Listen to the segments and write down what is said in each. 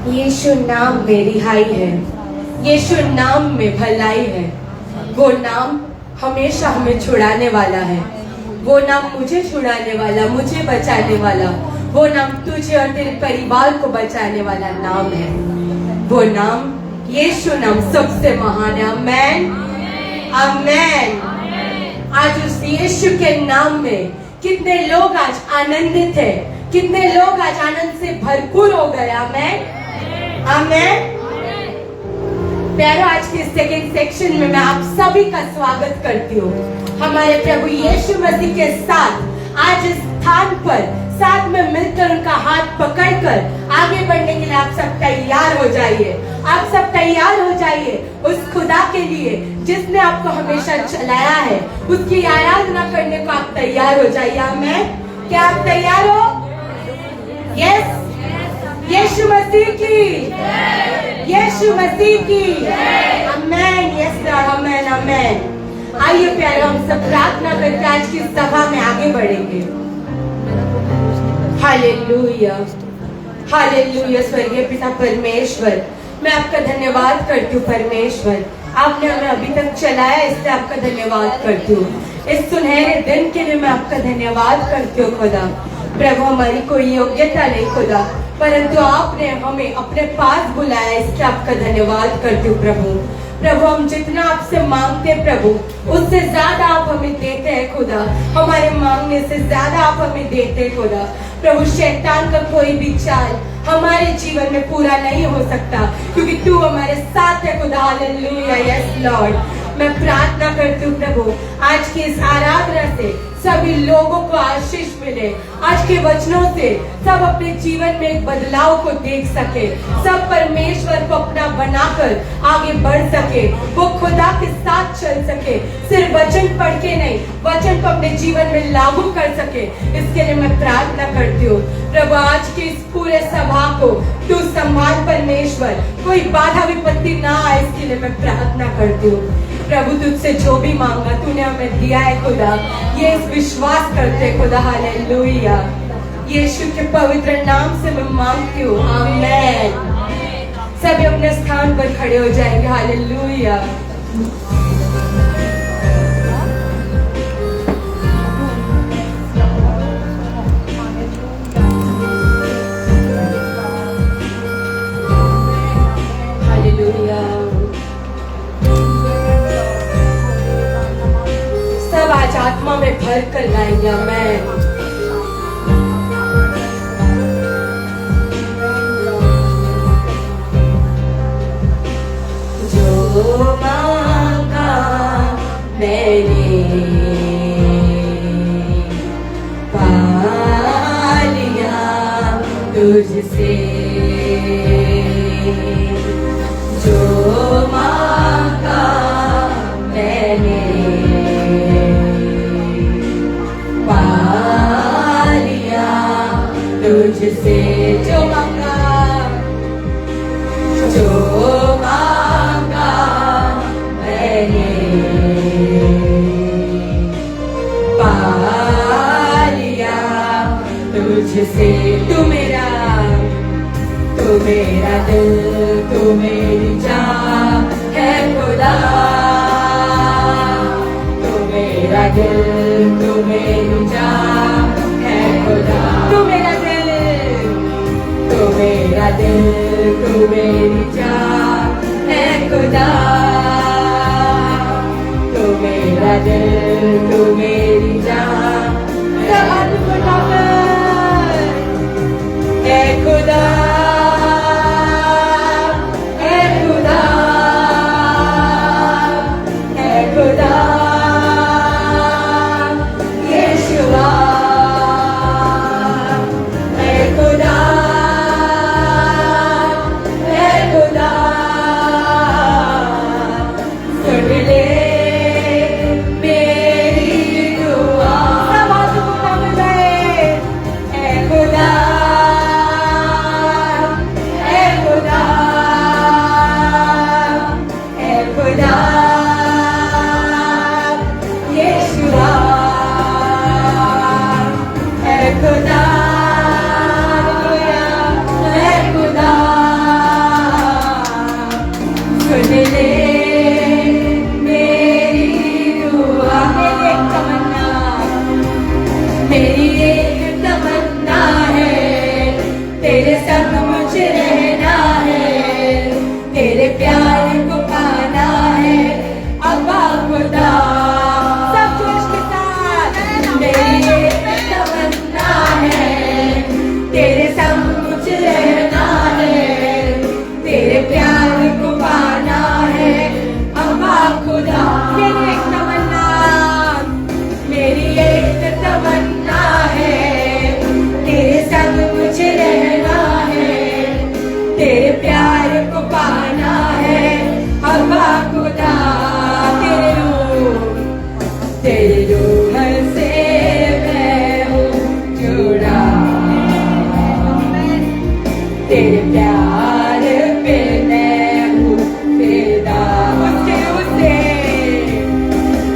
यीशु नाम में रिहाई है, यीशु नाम में भलाई है। वो नाम हमेशा हमें छुड़ाने वाला है। वो नाम मुझे छुड़ाने वाला, मुझे बचाने वाला, वो नाम तुझे और तेरे परिवार को बचाने वाला नाम है। वो नाम यीशु नाम सबसे महान है। आमेन, आमेन। आज उस यीशु के नाम में कितने लोग आज आनंदित है, कितने लोग आज आनंद से भरपूर हो गए। आमेन, आमेन। प्यारो, आज के सेकंड सेक्शन में मैं आप सभी का स्वागत करती हूँ। हमारे प्रभु यीशु मसीह के साथ आज इस स्थान पर साथ में मिलकर उनका हाथ पकड़कर आगे बढ़ने के लिए आप सब तैयार हो जाइए। आप सब तैयार हो जाइए उस खुदा के लिए जिसने आपको हमेशा चलाया है। उसकी आराधना करने को आप तैयार हो जाइए। आमेन। क्या आप तैयार हो? यस। यीशु मसीह की, यीशु मसीह की। Amen. Yes lord. Amen, amen. आइए प्यारे, हम सब प्रार्थना करके आज की सभा में आगे बढ़ेंगे। Hallelujah, hallelujah. स्वर्गीय पिता परमेश्वर, मैं आपका धन्यवाद करती हूँ। परमेश्वर, आपने हमें अभी तक चलाया, इसलिए आपका धन्यवाद करती हूँ। इस सुनहरे दिन के लिए मैं आपका धन्यवाद करती हूँ खुदा। प्रभु, हमारी कोई योग्यता नहीं खुदा, परंतु आपने हमें अपने पास बुलाया, इसके आपका धन्यवाद करती हूँ प्रभु। प्रभु, हम जितना आपसे मांगते प्रभु, उससे ज्यादा आप हमें देते हैं खुदा। हमारे मांगने से ज्यादा आप हमें देते हैं खुदा। प्रभु, शैतान का कोई भी चाल हमारे जीवन में पूरा नहीं हो सकता, क्योंकि तू हमारे साथ है खुदा। हालेलुया। Yes Lord. मैं प्रार्थना करती हूँ प्रभु, आज की इस आराधना से सभी लोगों को आशीष मिले। आज के वचनों से सब अपने जीवन में एक बदलाव को देख सके, सब परमेश्वर को अपना बनाकर आगे बढ़ सके, वो खुदा के साथ चल सके। सिर्फ वचन पढ़ के नहीं, वचन को अपने जीवन में लागू कर सके। इसके लिए मैं प्रार्थना करती हूँ प्रभु, आज की इस पूरे सभा को तू संभाल परमेश्वर, कोई बाधा विपत्ति ना आए, इसके लिए मैं प्रार्थना करती हूँ प्रभु। तुझसे जो भी मांगा तूने हमें दिया है खुदा, ये इस विश्वास करते खुदा। हालेलुया। यीशु के पवित्र नाम से मैं मांगती हूँ। आमेन। सभी अपने स्थान पर खड़े हो जाएंगे। हालेलुया। हालेलुया। सब आज आत्मा में भर कर गाएंगे। आमेन। जो मांगा मैंने पा लिया तुझसे, जो मांगा मैंने पा लिया तुझसे। जो मांगा, जो मांगा मैंने पा लिया तुझसे। तू मेरा दिल, तू मेरी जान है खुदा। तू मेरा दिल, तू मेरी जान है खुदा। तू मेरा दिल, तू मेरा दिल, तू मेरी जान है खुदा। तू मेरा दिल, तू मेरी जान है खुदा। है खुदा, है खुदा, है खुदा। यीशुआ है खुदा, है खुदा। सुन ले मेरी तेरे संग मुझे रहना है, तेरे प्यार को पाना है अम्मा खुदा। मेरी एक तमन्ना, मेरी एक तमन्ना है, तेरे संग मुझे रहना है, तेरे प्यार को पाना है अम्मा खुदा। तेरे रूह से मैं हूँ जुड़ा, तेरे प्यार पे मैं हूँ फिदा। उससे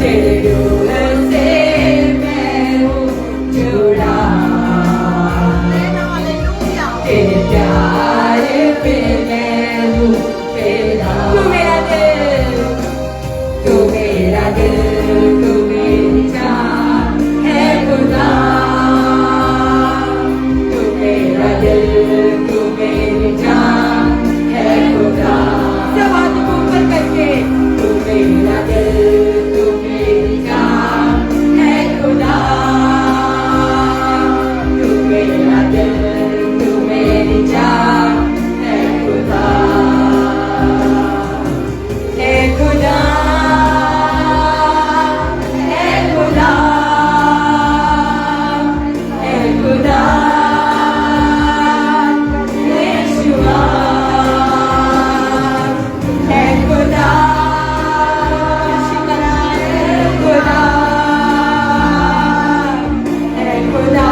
तेरे रूह से मैं हूँ जुड़ा, तेरे प्यार पे मैं हूँ फिदा। तू मेरा दिल, तू मेरा दिल, तू मेरी जान है खुदा। तू मेरा दिल, तू मेरी जान है खुदा। सब हाथ ऊपर करके, तू मेरा दिल, तू मेरी जान है खुदा। तू मेरा दिल, तू मेरी जान है खुदा, है खुदा, है खुदा, है खुदा, यीशुआ, है खुदा, है खुदा, है खुदा,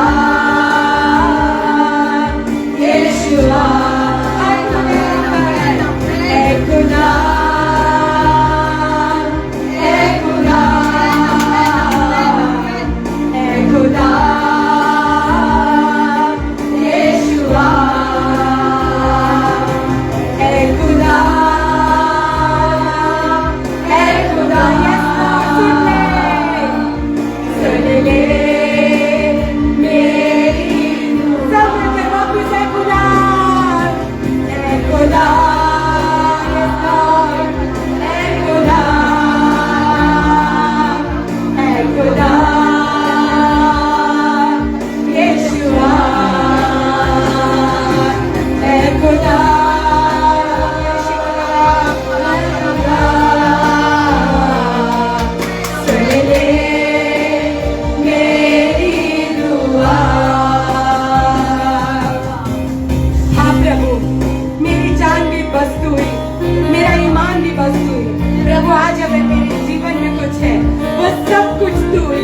यीशुआ, है खुदा, है खुदा, है खुदा, यीशुआ, है खुदा, है खुदा। सुन ले मेरी सब वापस है खुदा, है खुदा, है खुदा, है खुदा, यीशुआ, है खुदा, सुन ले मेरी दुआ। हाँ प्रभु, मेरी जान भी बस्त हुई, मेरा ईमान भी बस्त हुई। प्रभु आज अगर मेरे जीवन में कुछ है वो सब कुछ तू है।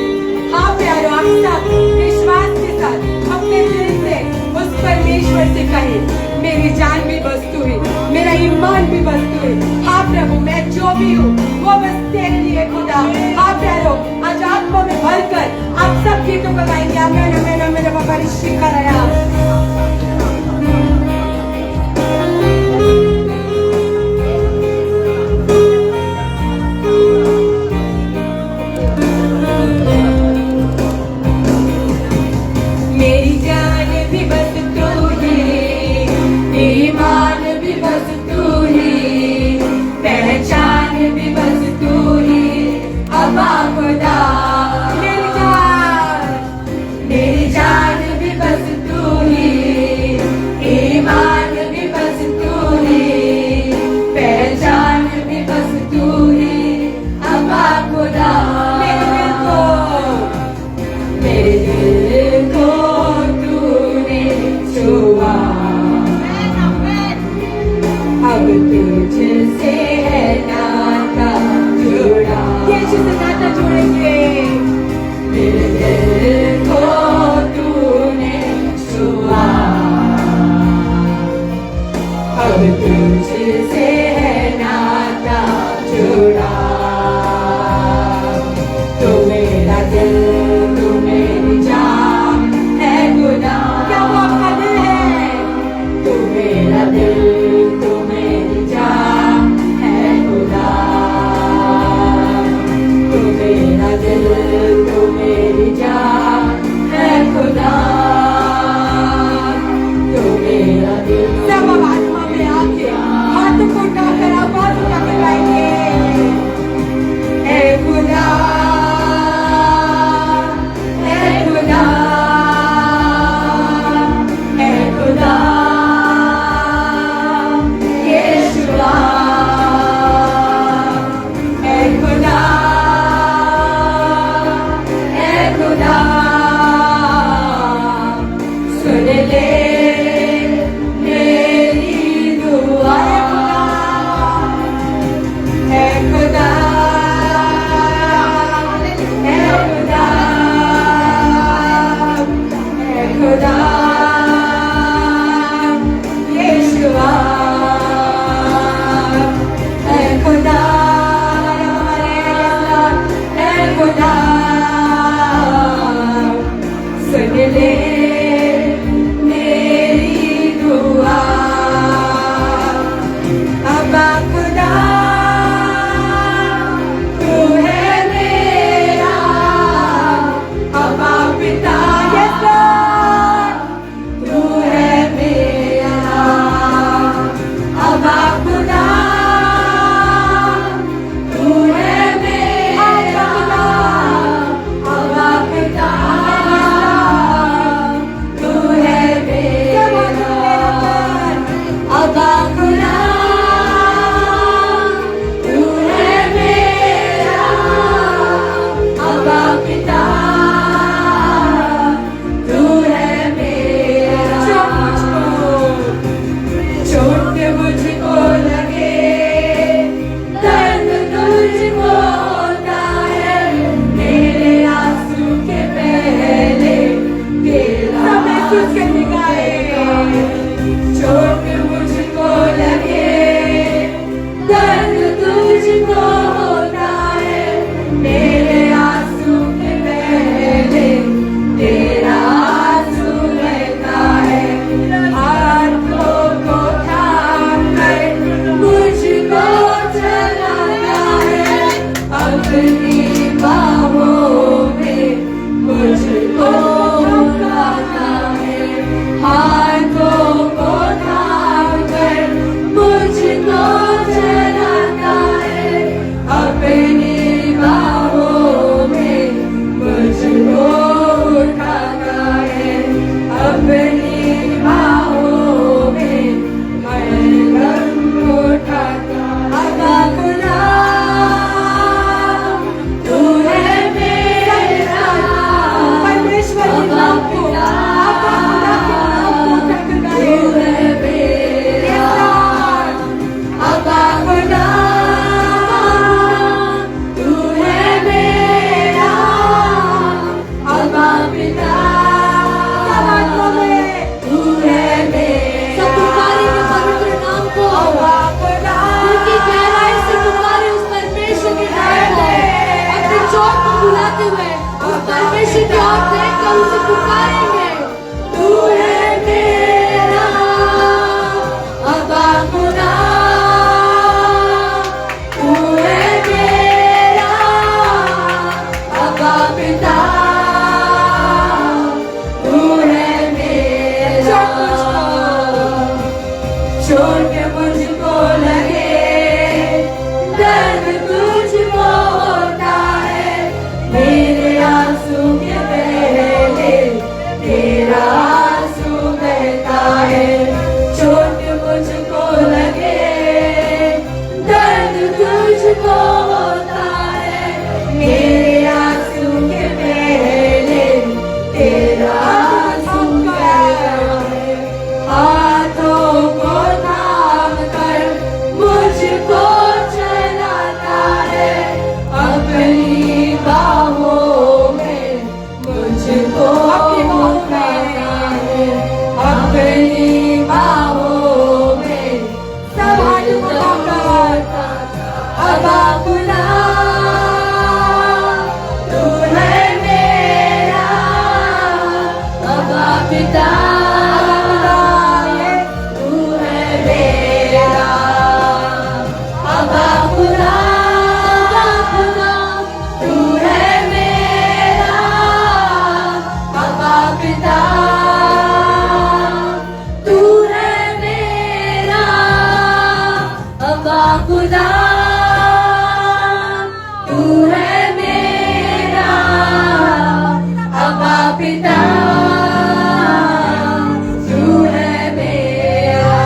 हाँ प्यारो, आप सब विश्वास के साथ अपने दिल से उस परमेश्वर से कहें, मेरी जान भी बस्त हुई, मेरा ईमान भी बस्त हुई। हाँ प्रभु, मैं जो भी हूँ वो बस तेरे लिए खुदा। हाँ प्यारो, आज आत्मा में भरकर आप सब गीतों को गाएंगे। आमेन, आमेन, आमेन, बाबा ऋषि कराया। मेरी जान भी बस तू ही, ईमान भी बस तू ही, पहचान भी बस तू ही अम्मा खुदा। मेरी जान भी बस तू ही, ईमान भी बस तू ही, पहचान भी बस तू ही अम्मा खुदा। मेरे दिल को तूने छुआ, अब तुझसे है नाता जुड़ा। यीशु से नाता जोड़ेंगे। मेरे दिल को तूने छुआ, अब तुझसे है नाता जुड़ा। तू मेरा दिल, तू मेरी जान है खुदा। क्या वो आपका दिल है? तू मेरा दिल, तू मेरी जान है खुदा। तू मेरा दिल, तू मेरी जान है खुदा। तू मेरा दिल। सब आत्मा में आके हाथों को उठाकर आवाज उठाकर गाएंगे, है खुदा, है खुदा, है तुझे पुकारेंगे। तू है मेरा अब्बा खुदा, तू है मेरा अब्बा पिता, तू है मेरा। चोट मुझको लगे, दर्द तुझको होता है, मेरे आंसू के पहले तेरा आंसू बहता है। चोट मुझको लगे, दर्द तुझको होता है, मेरे आंसू के पहले तेरा आंसू बहता है। हाथों को थाम कर मुझको चलाता है, अपनी बाहों में मुझको उठाता है, अपनी बाहों में मुझको उठाता है। अब्बा खुदा, तू है मेरा अब्बा पिता, तू है मेरा अब्बा खुदा, तू है मेरा अब्बा पिता, तू है मेरा अब्बा खुदा, तू है मेरा अब्बा पिता, तू है मेरा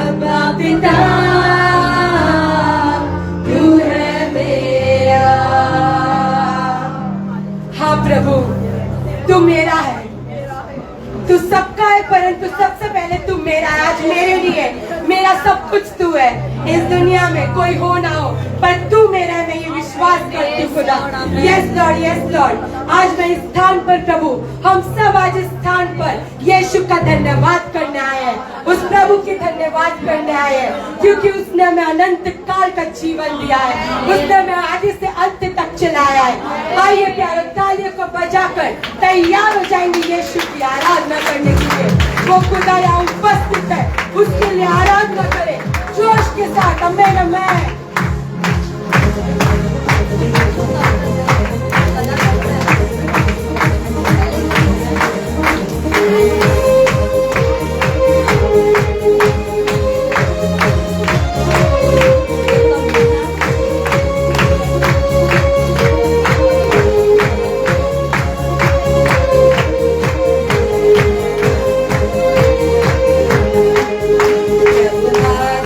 अब्बा पिता, तू है मेरा। हाँ प्रभु, तू मेरा है, तू सबका है, परंतु सबसे पहले तू मेरा है। आज मेरे लिए मेरा सब कुछ तू है। इस दुनिया में कोई हो ना हो, पर तू मेरा है, मैं ये विश्वास करती हूँ खुदा। Yes Lord, yes Lord. आज मैं इस स्थान पर प्रभु, हम सब आज इस स्थान पर यीशु का धन्यवाद करने आए हैं, उस प्रभु की धन्यवाद करने आए हैं, क्योंकि उसने हमें अनंत काल का जीवन दिया है, उसने हमें आदि से अंत तक चलाया है। आइए प्यारो, तालियों को बजाकर तैयार हो जाएंगे यीशु की आराधना करने के लिए। वो खुदा यहाँ उपस्थित है, उसके लिए आराधना करें जोश के साथ। आमेन, आमेन।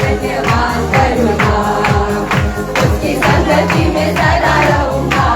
धन्यवाद करूंगा, उसकी संगति में सदा रहूंगा।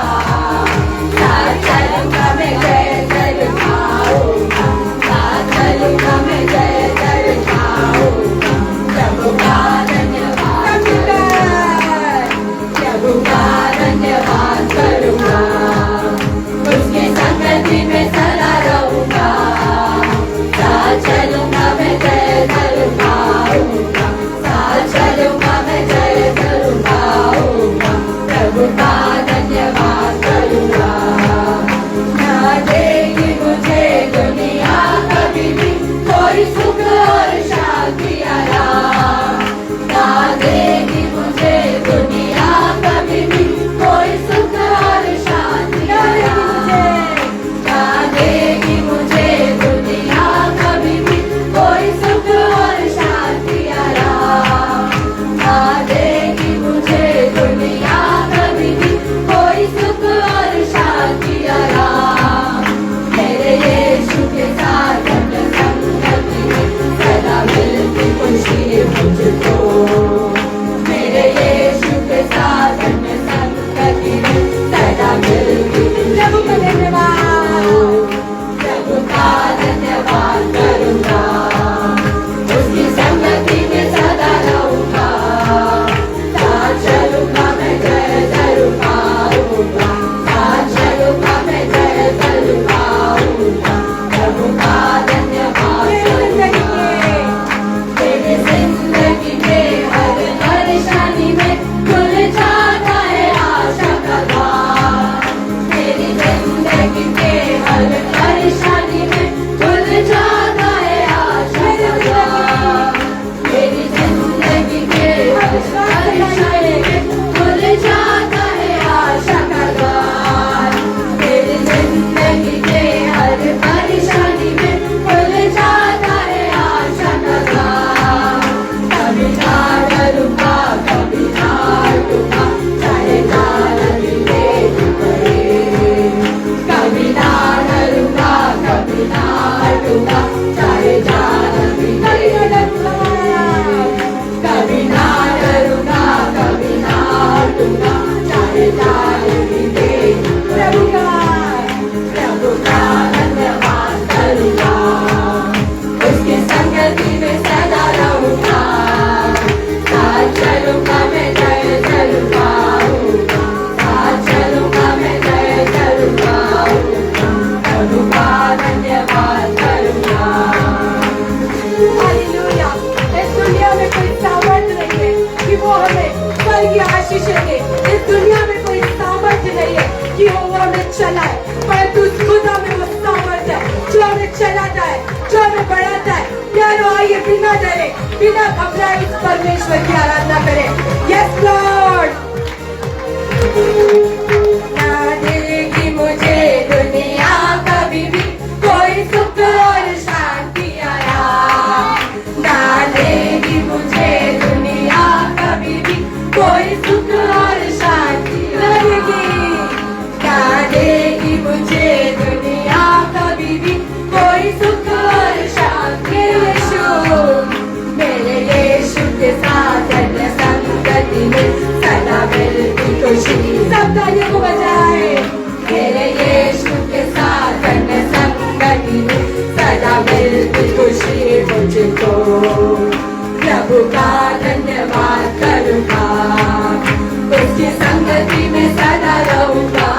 कोशिशें की, इस दुनिया में कोई सामर्थ्य नहीं है कि वो हमें चलाए, परंतु उस खुदा में वो सामर्थ्य है जो हमें चलाता है, जो हमें बढ़ाता है। प्यारो आइए बिना डरे, बिना घबराए इस परमेश्वर की आराधना करें। Yes Lord. ना देगी मुझे दुनिया कभी भी कोई सुख और शांति आराम, ना देगी मुझे दुनिया कभी भी कोई सुख और शांति आराम, ना देगी मुझे दुनिया कभी भी कोई सुख और शांति। मेरे यीशु के साथ अन्य संगति में सदा मिलती खुशी। सब तालियों को बजाए। मेरे यीशु के साथ अन्य संगति में सदा मिलती खुशी मुझको। प्रभु का धन्यवाद करूँगा, उसकी संगति में सदा रहूँगा।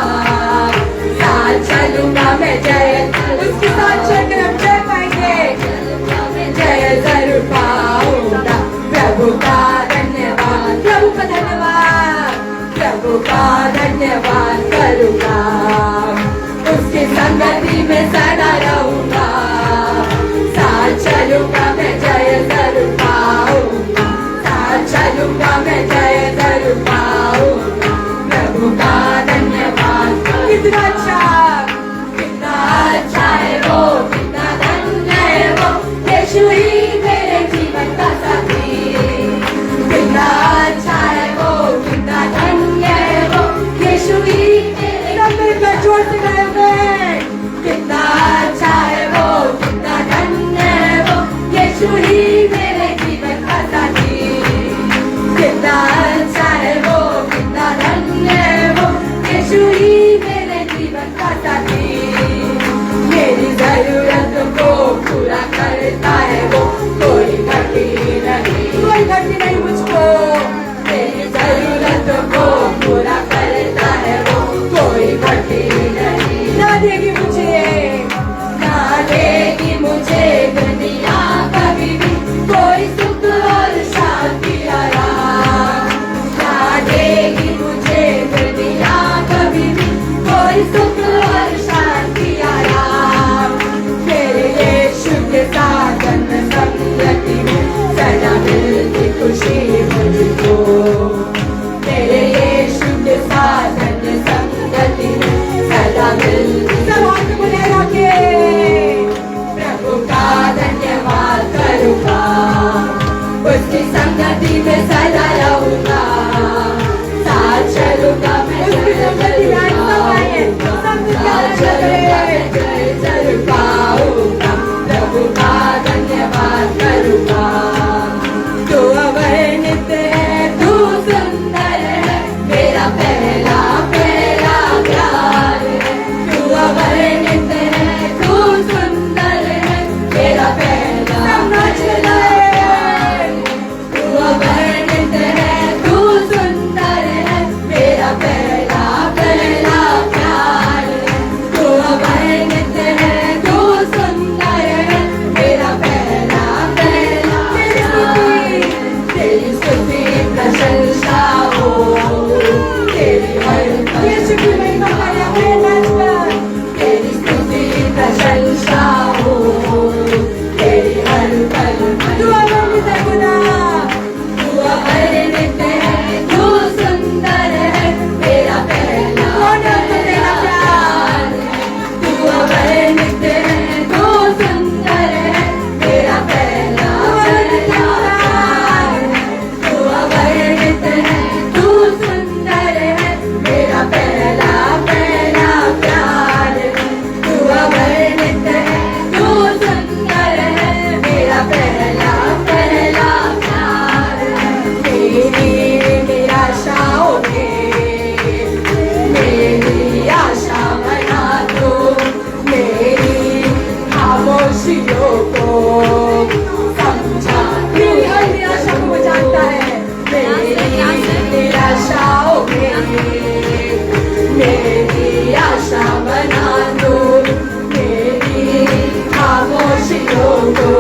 साथ चलूँगा मैं जय, उसके साथ चलकर हम जय पाएंगे, जय जरूर पाऊंगा। प्रभु का धन्यवाद, प्रभु का धन्यवाद, प्रभु का धन्यवाद करूँगा, उसकी संगति में सदा रहूँगा। साथ चलूँगा मैं जय जरूर पाऊंगा, साथ चलूँगा मैं जय जरूर पाऊंगा। प्रभु का धन्यवाद। कितना अच्छा, कितना अच्छा है वो, कितना धन्य है वो, यीशु ही मेरे जीवन का साथी। कितना अच्छा है वो, कितना धन्य है वो, यीशु ही मेरे जोर से गाएंगे। कितना अच्छा है वो, कितना धन्य है वो, यीशु ही मेरे जीवन का साथी। कितना अच्छा है वो, कितना धन्य है वो, यीशु ही मेरे जीवन का साथी। मेरी जरूरत को पूरा करता है वो, कोई घटी नहीं, कोई घटी नहीं मुझको। मेरी जरूरत को पूरा करता है वो, कोई घटी नहीं। ना देगी मुझे, ना देगी मुझे दुनिया कभी भी कोई सुख और शांति आराम, ना देगी मुझे दुनिया कभी भी कोई सुख और शांति आराम। मेरे यीशु के साथ अन्य संगति में सदा मिलती खुशी मुझको। मेरे यीशु के साथ अन्य संगति में सदा मिलती। सब हाथ बुले रखे। प्रभु का धन्यवाद करूँगा, उसकी संगति में सदा रहूँगा। साथ चलूँगा मैं जय जरूर पाऊँगा। प्रभु का धन्यवाद करूँगा। तू अवर्णित है, तू सुंदर है, मेरा पहला पहला प्यार है। तू अवर्णित है, तू सुंदर है, मेरा पहला पहला प्यार। तू अवर्णित है, तू सुंदर है, मेरा पहला पहला प्यार। तू अवर्णित है, तू सुंदर है, मेरा पहला पहला प्यार। तेरी स्तुति प्रशंसा हो, तेरी हर तेरी स्तुति प्रशंसा हो, तेरी हर पल। तू अवर्णित है खुदा, तू अवर्णित है, तू सुंदर है, मेरा पहला पहला प्यार। तू अवर्णित है, तू सुंदर है, मेरा पहला पहला प्यार। तू अवर्णित है, तू सुंदर है, मेरा पहला पहला प्यार। तू अवर्णित है, तू सुंदर है, मेरा पहला पहला प्यार। मेरी निराशाओं में मेरी आशा बना दो, मेरी खामोशियों को समझा। मेरी हर निराशा को वो जानता है। मेरी निराशाओं में मेरी आशा बना दो, मेरी खामोशियों को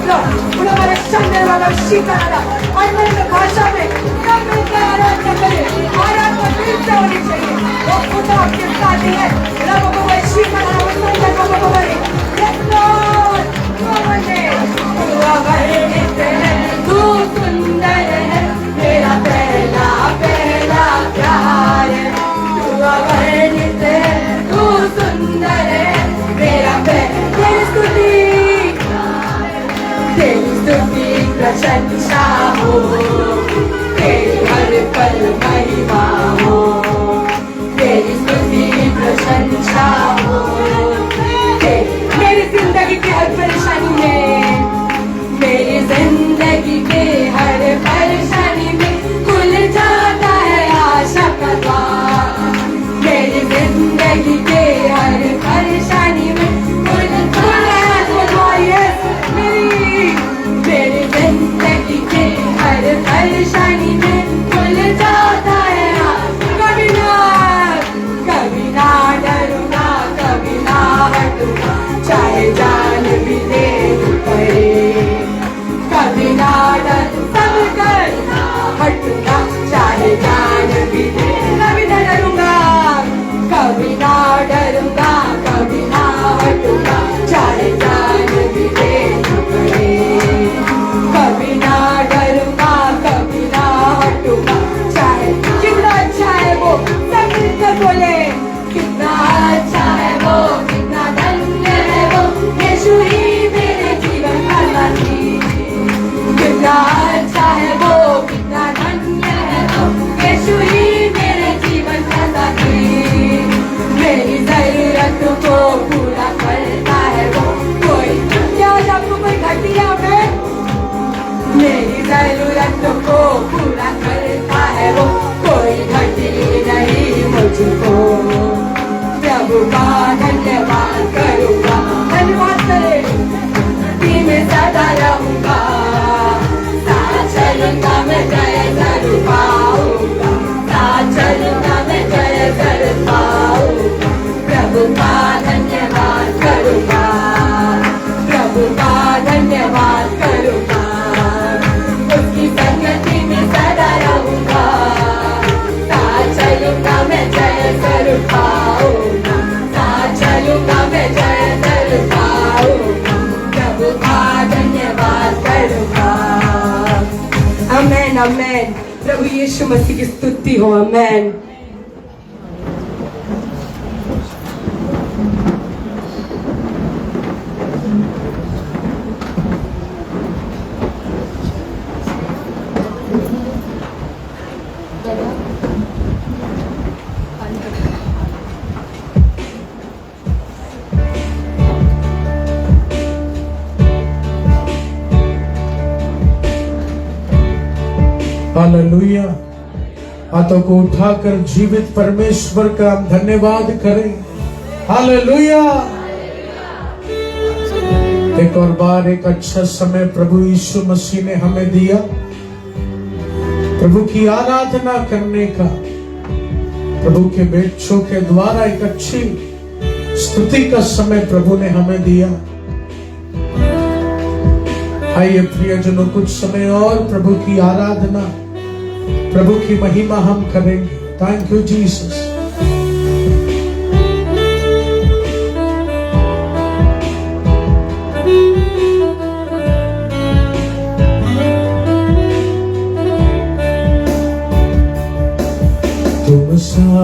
अन्य भाषा में आराधना करें, आराधना दिल से होनी चाहिए। वो खुदा आपके साथ है। तू सुंदर है, मेरा पहला पहला प्यार है। तू अवर्णित है, तू सुंदर है, मेरा तेरी स्तुति प्रशंसा हो, तेरी हर पल महिमा हो, तेरी स्तुति प्रशंसा हो। मेरी जिंदगी की हर परेशानी में, मेरी जिंदगी के हर परेशानी में खुल जाता है आशा का द्वार। मेरी जिंदगी के हर परेशानी में खुल जाता है मेरी जिंदगी के हर परेशानी में खुल जाता है। कभी ना डरूंगा, कभी ना हटूंगा, चाहे जान भी दे पड़े। कभी ना सब कर हटूंगा, चाहे जान भी दे। कभी ना डरूंगा, कभी ना डरूंगा, कभी ना हटूंगा, चाहे जान भी दे पड़े। कभी ना डरूंगा, कभी ना हटूंगा, चाहे। कितना अच्छा है वो, सब मिलकर बोले। कितना अच्छा है वो, कितना धन्य है वो, यीशु ही मेरे जीवन का साथी। कितना अच्छा है वो, कितना धन्य है वो, यीशु ही मेरे जीवन का साथी। मेरी जरूरत को पूरा करता है वो। कोई क्या आपको कोई घटिया में मेरी जरूरत को पूरा करता है वो। कोई घटी नहीं मुझको। प्रभु का धन्यवाद करूंगा, धन्यवाद करे। मैं सदा रहूंगा, साथ चलूंगा, मैं जय जरूर पाऊंगा। साथ चलूंगा, मैं जय जरूर पाऊंगा। प्रभु का धन्यवाद करूंगा, प्रभु का धन्यवाद करूंगा। उसकी संगति में सदा रहूंगा, साथ चलूंगा, मैं जय जरूर पाऊंगा। साथ चलूंगा, मैं जय जरूर पाऊंगा। प्रभु का धन्यवाद करूंगा। आमेन, आमेन। प्रभु यीशु मसीह की स्तुति हो। आमेन। हालेलुया। हाथों को उठाकर जीवित परमेश्वर का हम धन्यवाद करें। हालेलुया। एक और बार एक अच्छा समय प्रभु यीशु मसीह ने हमें दिया प्रभु की आराधना करने का। प्रभु के बेटों के द्वारा एक अच्छी स्तुति का समय प्रभु ने हमें दिया। आइए प्रियजनों, कुछ समय और प्रभु की आराधना, प्रभु की महिमा हम करेंगे। Thank you Jesus. तुम सा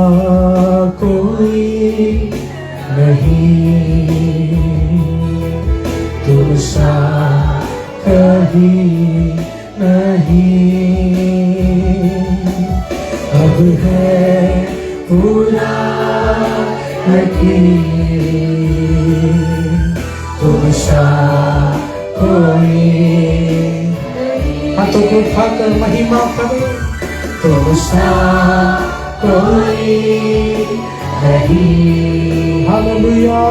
कोई नहीं, तुम सा कहीं नहीं। अब है पूरा यकीन, तुम सा कोई। हाथों को उठाकर महिमा करो। तुम सा कोई नहीं। हालेलुया।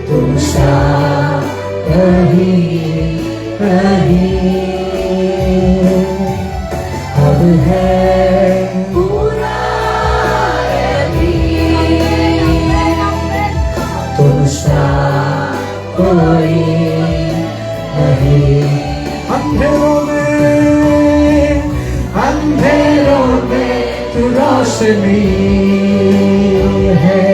तुम सा कहीं नहीं। अब है पूरा यकीन, तुम सा कोई नहीं। रोशनी है,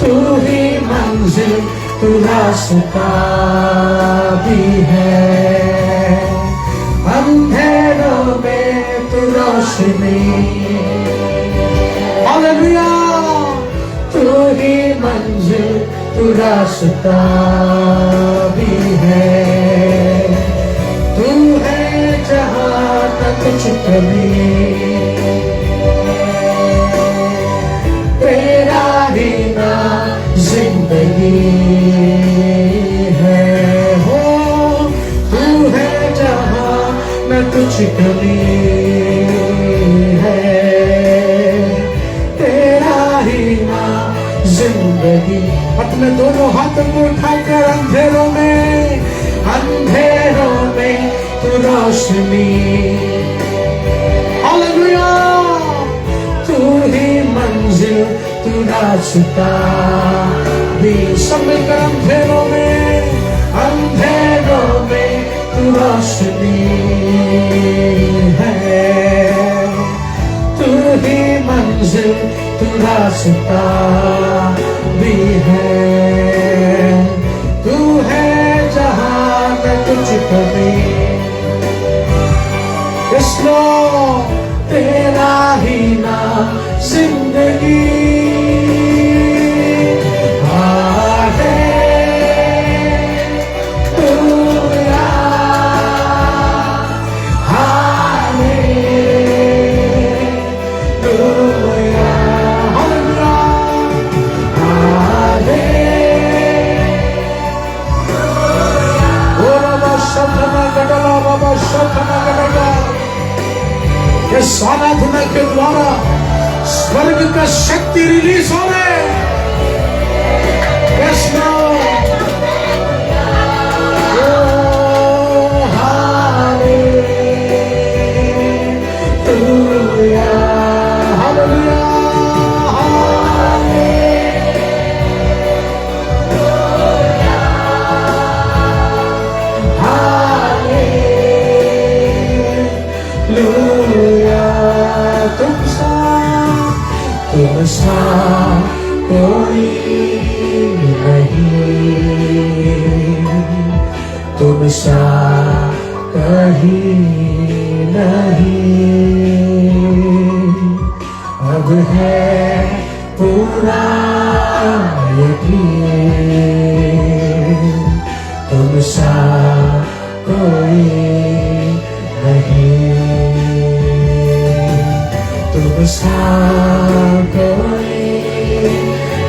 तू ही मंजिल, तू रास्ता भी है, अंधेरों में तू रोशनी। हालेलुया, तू ही मंजिल, तू रास्ता भी है, तू है जहाँ तक कुछ कमी, तेरा ही नाम जिंदगी है। हो तू है जहाँ न कुछ कमी है, तेरा ही नाम जिंदगी। अपने दोनों हाथों को उठाकर अंधेरों में तू रोशनी। हालेलुया, तू ही मंजिल, तू रास्ता भी। सब मिलकर अंधेरों में तू रोशनी है, तू ही मंजिल, तू रास्ता भी है, तू है जहाँ न कुछ कमी। इसलो तेरा ही नाम जिंदगी इस आराधना के द्वारा स्वर्ग का शक्ति रिलीज हो रहे। यस लॉर्ड, ओ हालेलुया, हालेलुया, हालेलुया। तुम सा कोई नहीं, तुम सा कहीं नहीं, अब है पूरा यकीन, तुम सा कोई नहीं, तुम सा कोई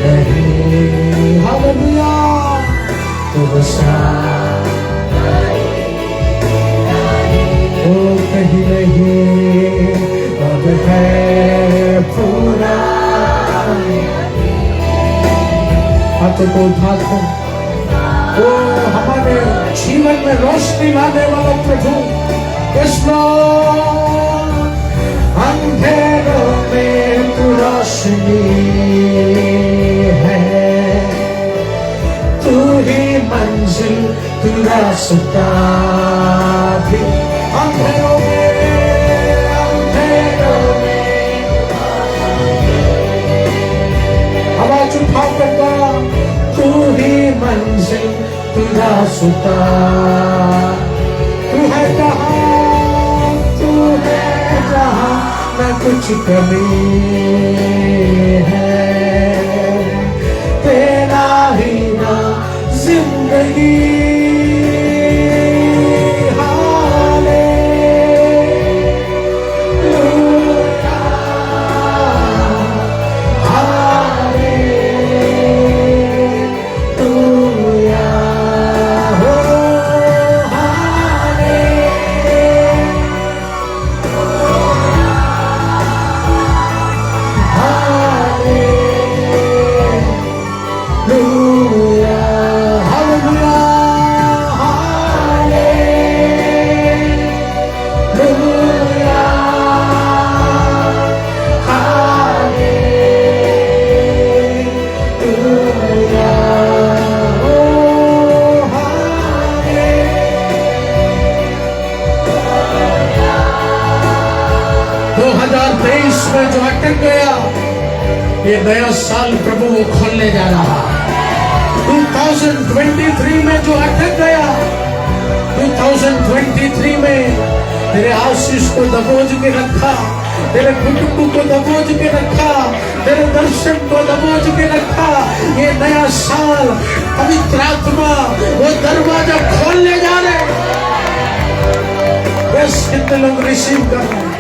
नहीं। हालेलुया, तुम सा ओ कहीं नहीं, अब है पूरा। हाथों को उठाकर ओ हमारे जीवन में रोशनी लाने वाला प्रभु, इसको अंधेरों में तू रोशनी है, तू ही मंजिल, तू रास्ता भी। अंधेरों में आवाज उठाकर गा, तू ही मंजिल, तू रास्ता, तू है जहाँ, तू है जहाँ न कुछ कमी है, तेरा ही नाम जिंदगी। 2023 में जो अटक गया, ये नया साल प्रभु वो खोलने जा रहा है। 2023 में जो अटक गया, 2023 में तेरे आशीष को दबोच के रखा, तेरे कुटुंब को दबोच के रखा, तेरे दर्शन को दबोच के रखा। ये नया साल पवित्र आत्मा वो दरवाजा खोलने जा रहे। बस कितने लोग रिसीव कर रहे हैं,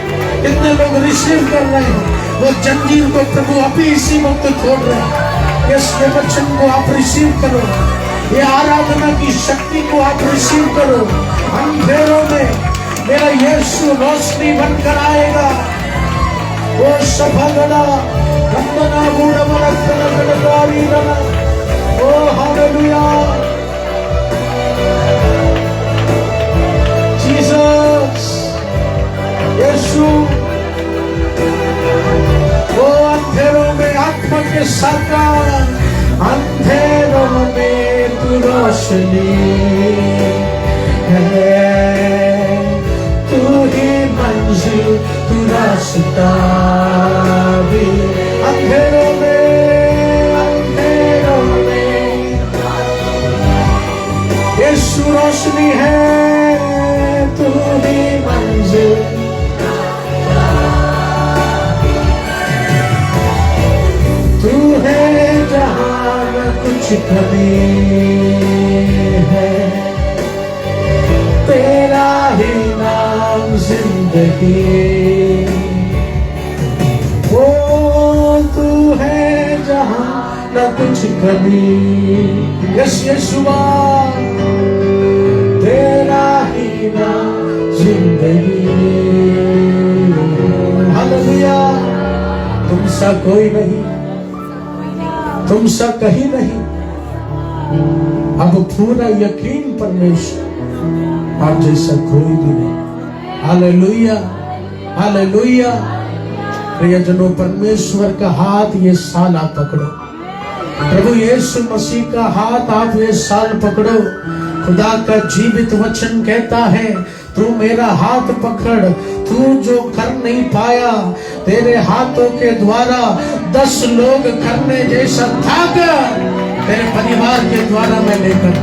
कितने लोग रिसीव कर रहे हैं। वो जंजीर को प्रभु अभी इसी वक्त तोड़ रहे हैं। इस वचन को आप रिसीव करो, ये आराधना की शक्ति को आप रिसीव करो। अंधेरों में मेरा यीशु रोशनी बनकर आएगा। ओ सभागड़ा वंदना गुणमना कलकलकारी रना। ओ हालेलुया जीसस यीशु। ओ अंधेरों में आत्मा के साकार, अंधेरों में तू रोशनी है, तू ही मंजिल, तू रास्ता भी। अंधेरों में यीशु रोशनी है, तू ही मंजिल, तू है जहां न कुछ कमी है, तेरा ही नाम जिंदगी। वो तू है जहां न कुछ कमी। यस यीशुआ, तेरा ही नाम जिंदगी। हालेलुया। तुम सा कोई नहीं, तुम सा कहीं नहीं। अब पूरा यकीन परमेश्वर, आप जैसा कोई भी नहीं। Hallelujah hallelujah. प्रियजनों, परमेश्वर का हाथ ये साल आप पकड़ो। प्रभु यीशु मसीह का हाथ आप ये साल पकड़ो। खुदा का जीवित वचन कहता है, तू मेरा हाथ पकड़। तू जो कर नहीं पाया, तेरे हाथों के द्वारा 10 लोग करने जैसा था, तेरे परिवार के द्वारा मैं लेकर।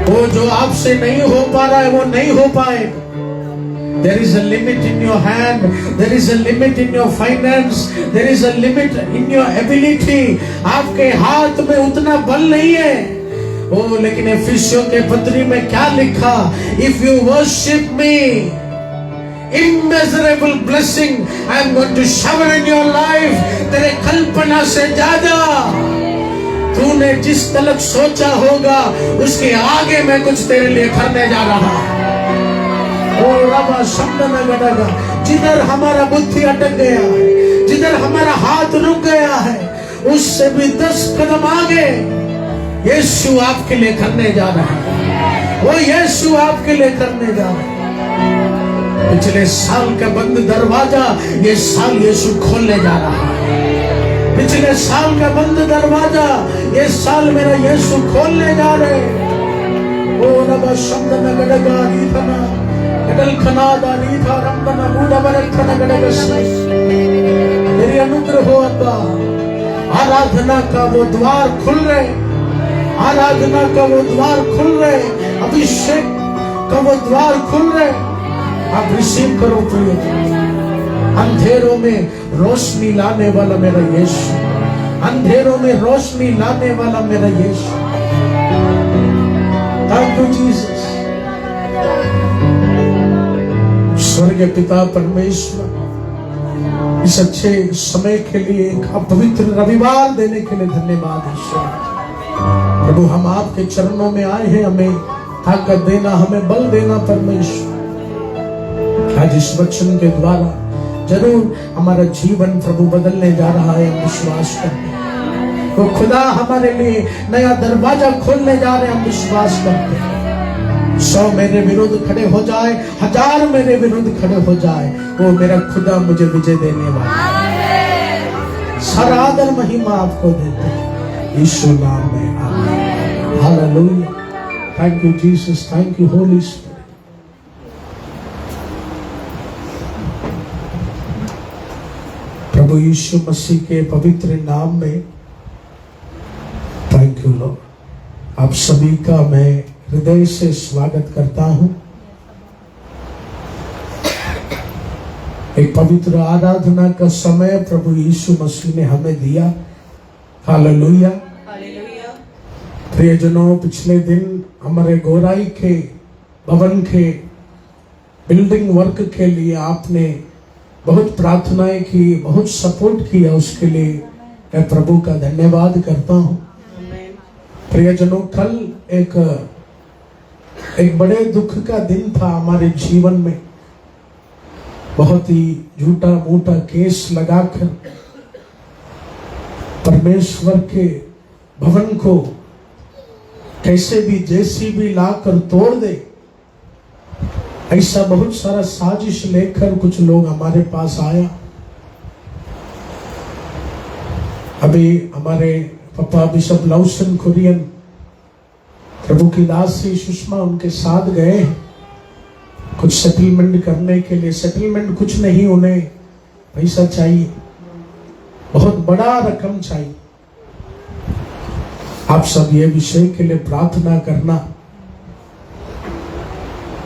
वो जो आपसे नहीं हो पा रहा है वो नहीं हो पाएगा। There is a limit in your hand, there is a limit in your finance, there is a limit in your ability. आपके हाथ में उतना बल नहीं है। ओ लेकिन एफिसियों के पत्री में क्या लिखा? If you worship me, immeasurable blessing I am going to shower in your life. तेरे कल्पना से ज्यादा तूने जिस तलक सोचा होगा उसके आगे मैं कुछ तेरे लिए करने जा रहा। ओ रबा शब्द में गड़ेगा। जिधर हमारा बुद्धि अटक गया है, जिधर हमारा हाथ रुक गया है, उससे भी 10 कदम आगे यीशु आपके लिए करने जा रहा है। वो यीशु आपके लिए करने जा रहा है। पिछले साल का बंद दरवाजा ये साल यीशु खोलने जा रहा है। पिछले साल का बंद दरवाजा ये साल मेरा यीशु खोलने जा रहे। ओ रबा शब्द में गड़ेगा रीतना गडल खनादा रीथा रंबना बूढ़ा बरखना गड़ेगा। मेरी अनुग्रह हो अब्बा। आराधना का वो द्वार खुल रहे, आराधना का वो द्वार खुल रहे, अभिषेक का वो द्वार खुल रहे। आप रिसीव करो प्रिय। अंधेरों में रोशनी लाने वाला मेरा यीशु, अंधेरों में रोशनी लाने वाला मेरा यीशु। Thank you Jesus. स्वर्गीय पिता परमेश्वर, इस अच्छे समय के लिए, एक पवित्र रविवार देने के लिए धन्यवाद ईश्वर। प्रभु हम आपके चरणों में आए हैं, हमें ताकत देना, हमें बल देना परमेश्वर। आज इस वचन के द्वारा जरूर हमारा जीवन प्रभु बदलने जा रहा है, हम विश्वास करते हैं। वो खुदा हमारे लिए नया दरवाजा खोलने जा रहे हैं, हम विश्वास करते हैं। 100 मेरे विरुद्ध खड़े हो जाए, 1000 मेरे विरुद्ध खड़े हो जाए, वो मेरा खुदा मुझे विजय देने वाला है। सारा आदर महिमा आपको देते हैं यीशु नाम में, amen. Hallelujah. Thank you Jesus, thank you holy spirit. प्रभु यीशु मसीह के पवित्र नाम में थैंक यू लॉर्ड। आप सभी का मैं हृदय से स्वागत करता हूं। एक पवित्र आराधना का समय प्रभु यीशु मसीह ने हमें दिया। हालेलुया। प्रियजनों, पिछले दिन हमारे गोराई के भवन के बिल्डिंग वर्क के लिए आपने बहुत प्रार्थनाएं की, बहुत सपोर्ट किया, उसके लिए मैं प्रभु का धन्यवाद करता हूं। प्रियजनों, कल एक बड़े दुख का दिन था हमारे जीवन में। बहुत ही झूठा मूठा केस लगाकर परमेश्वर के भवन को कैसे भी जेसीबी लाकर तोड़ दे, ऐसा बहुत सारा साजिश लेकर कुछ लोग हमारे पास आया। अभी हमारे पापा बिशप लौसन कुरियन, प्रभु की दासी सुषमा उनके साथ गए कुछ सेटलमेंट करने के लिए। सेटलमेंट कुछ नहीं, उन्हें पैसा चाहिए, बहुत बड़ा रकम चाहिए। आप सब ये विषय के लिए प्रार्थना करना।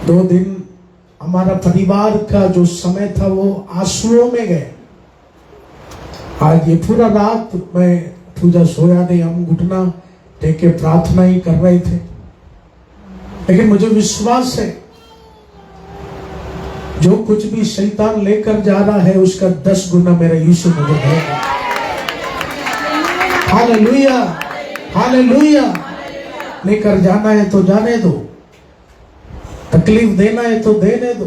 2 दिन हमारा परिवार का जो समय था वो आंसुओं में गए। आज ये पूरा रात मैं पूजा सोया नहीं, हम घुटना टेक के प्रार्थना ही कर रहे थे। लेकिन मुझे विश्वास है जो कुछ भी शैतान लेकर जा रहा है उसका 10 गुना मेरा यीशु मुझे देगा। Hallelujah, hallelujah. लेकर जाना है तो जाने दो, तकलीफ देना है तो देने दो।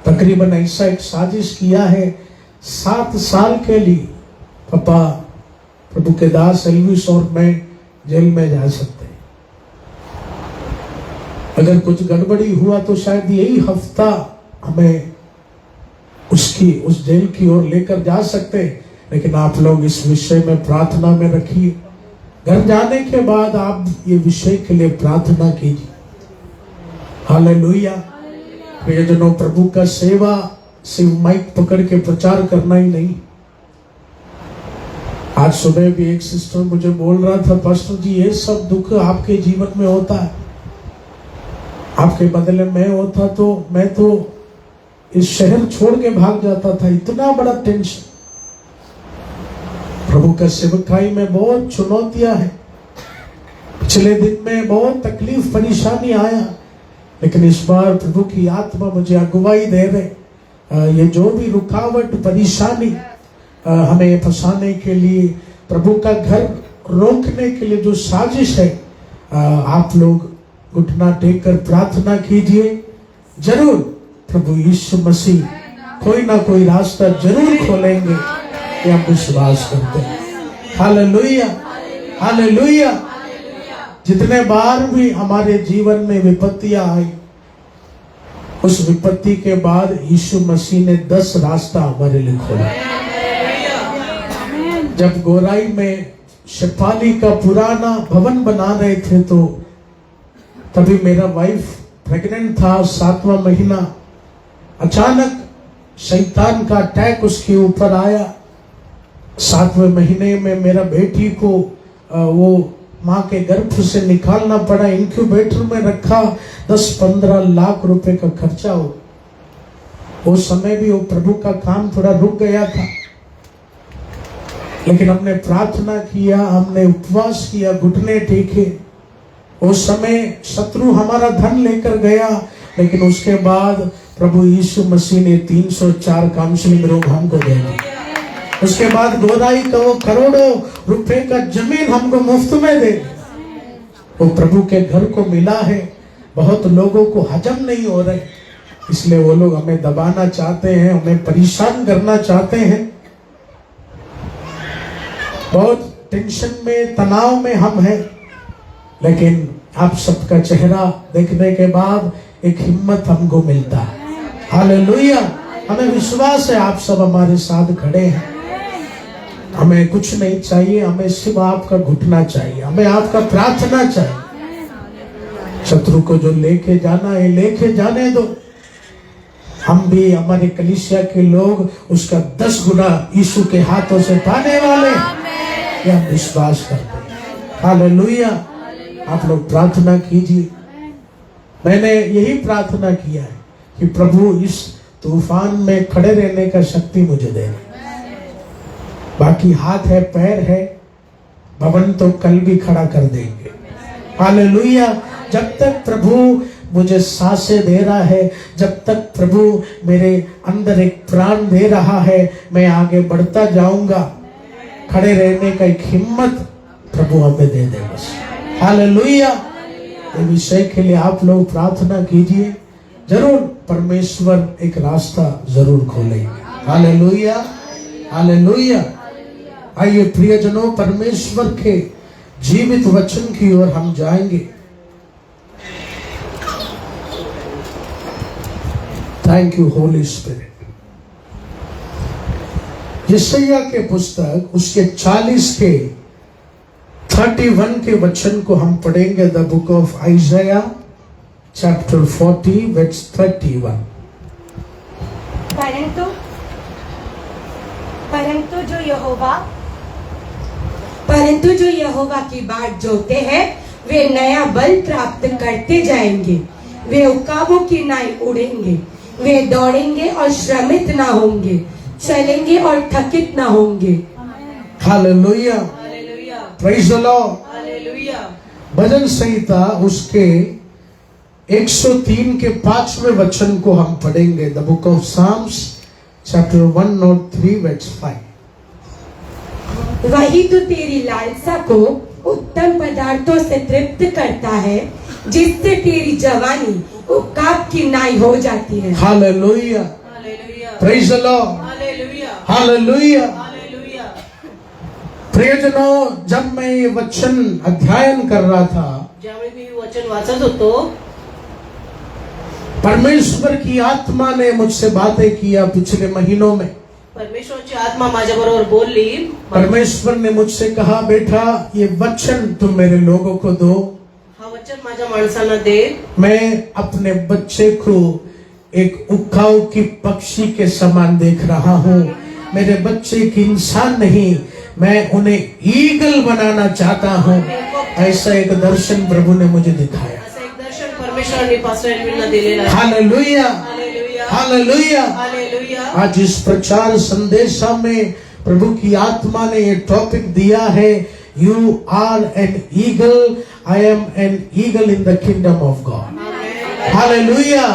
तकरीबन ऐसा एक साजिश किया है, 7 साल के लिए पापा प्रभु के दास एल्विस और मैं जेल में जा सकते हैं। अगर कुछ गड़बड़ी हुआ तो शायद यही हफ्ता हमें उस जेल की ओर लेकर जा सकते हैं। लेकिन आप लोग इस विषय में प्रार्थना में रखिए। घर जाने के बाद आप ये विषय के लिए प्रार्थना कीजिए। हालेलुया। प्रियजनों, प्रभु का सेवा सिर्फ माइक पकड़ के प्रचार करना ही नहीं। आज सुबह भी एक सिस्टर मुझे बोल रहा था, पास्टर जी ये सब दुख आपके जीवन में होता है, आपके बदले में होता तो मैं तो इस शहर छोड़ के भाग जाता था। इतना बड़ा टेंशन। प्रभु का सेवकाई में बहुत चुनौतियां हैं। पिछले दिन में बहुत तकलीफ परेशानी आया, लेकिन इस बार प्रभु की आत्मा मुझे अगुवाई दे रहे। ये जो भी रुकावट परेशानी हमें फंसाने के लिए, प्रभु का घर रोकने के लिए जो साजिश है, आप लोग घुटना टेक कर प्रार्थना कीजिए। जरूर प्रभु यीशु मसीह कोई ना कोई रास्ता जरूर खोलेंगे, ये हम विश्वास करते हैं। Hallelujah, hallelujah. जितने बार भी हमारे जीवन में विपत्तियां आई, उस विपत्ति के बाद यीशु मसीह ने 10 रास्ता हमारे लिए खोला। जब गोराई में शेफाली का पुराना भवन बना रहे थे तो तभी मेरा वाइफ प्रेग्नेंट था, 7वां महीना। अचानक शैतान का अटैक उसके ऊपर आया। 7वें महीने में मेरा बेटी को वो माँ के गर्भ से निकालना पड़ा, इंक्यूबेटर में रखा। 10-15 लाख रुपए का खर्चा हो। वो समय भी वो प्रभु का काम थोड़ा रुक गया था, लेकिन हमने प्रार्थना किया, हमने उपवास किया, घुटने टेके। उस समय शत्रु हमारा धन लेकर गया, लेकिन उसके बाद प्रभु यीशु मसीह ने 304 काउंसलिंग रूम हमको दे दिया। उसके बाद गोराई का वो करोड़ों रुपए का जमीन हमको मुफ्त में दे। वो प्रभु के घर को मिला है। बहुत लोगों को हजम नहीं हो रहे, इसलिए वो लोग हमें दबाना चाहते हैं, हमें परेशान करना चाहते हैं। बहुत टेंशन में, तनाव में हम हैं, लेकिन आप सबका चेहरा देखने के बाद एक हिम्मत हमको मिलता है। हालेलुया। हमें विश्वास है आप सब हमारे साथ खड़े हैं। हमें कुछ नहीं चाहिए, हमें सिर्फ आपका घुटना चाहिए, हमें आपका प्रार्थना चाहिए। शत्रु को जो लेके जाना है लेके जाने दो। हम भी हमारे कलीसिया के लोग उसका 10 गुना यीशु के हाथों से पाने वाले, ये हम विश्वास करते हैं। हालेलुया। आप लोग प्रार्थना कीजिए। मैंने यही प्रार्थना किया है कि प्रभु इस तूफान में खड़े रहने का शक्ति मुझे दे। बाकी हाथ है, पैर है, भवन तो कल भी खड़ा कर देंगे। हालेलुया। जब तक प्रभु मुझे सांसें दे रहा है, जब तक प्रभु मेरे अंदर एक प्राण दे रहा है, मैं आगे बढ़ता जाऊंगा। खड़े रहने का एक हिम्मत प्रभु हमें दे दे बस। हालेलुया। इस विषय के लिए आप लोग प्रार्थना कीजिए। जरूर परमेश्वर एक रास्ता जरूर खोलेंगे। Hallelujah, hallelujah. आइए प्रियजनों, परमेश्वर के जीवित वचन की ओर हम जाएंगे। Thank you holy spirit. यशायाह के पुस्तक उसके 40 के 31 के वचन को हम पढ़ेंगे। The book of Isaiah chapter 40 verse 31। परंतु जो यहोवा की बाट जोते हैं वे नया बल प्राप्त करते जाएंगे। वे उकाबों की नाई उड़ेंगे। वे दौड़ेंगे और श्रमित ना होंगे, चलेंगे और थकित ना होंगे। Hallelujah, praise the lord. भजन संहिता उसके 103 के 5वें वचन को हम पढ़ेंगे। The book of psalms chapter 103 verse 5। वही तो तेरी लालसा को उत्तम पदार्थों से तृप्त करता है, जिससे तेरी जवानी उकाब की नाई हो जाती है। Hallelujah, praise the lord, hallelujah. प्रियजनों, जब मैं ये वचन अध्ययन कर रहा था, ज्यावेळी मी वचन वाचत होतो, परमेश्वर की आत्मा ने मुझसे बातें किया पिछले महीनों में। परमेश्वरची आत्मा माझ्याबरोबर बोलली। परमेश्वर ने मुझसे कहा, बेटा ये वचन तुम मेरे लोगों को दो। हा वचन माझ्या माणसांना दे। मैं अपने बच्चे को एक उकाऊ की पक्षी के समान देख रहा हूँ। मेरे बच्चे की इंसान नहीं, मैं उन्हें ईगल बनाना चाहता हूँ। ऐसा एक दर्शन प्रभु ने मुझे दिखाया। असं एक दर्शन परमेश्वराने पास्टर एल्विनला दिलेलं आहे। Hallelujah, hallelujah, hallelujah. हालेलुया। आज इस प्रचार संदेशा में प्रभु की आत्मा ने ये टॉपिक दिया है, you are an eagle, I am an eagle in the kingdom of God. Hallelujah.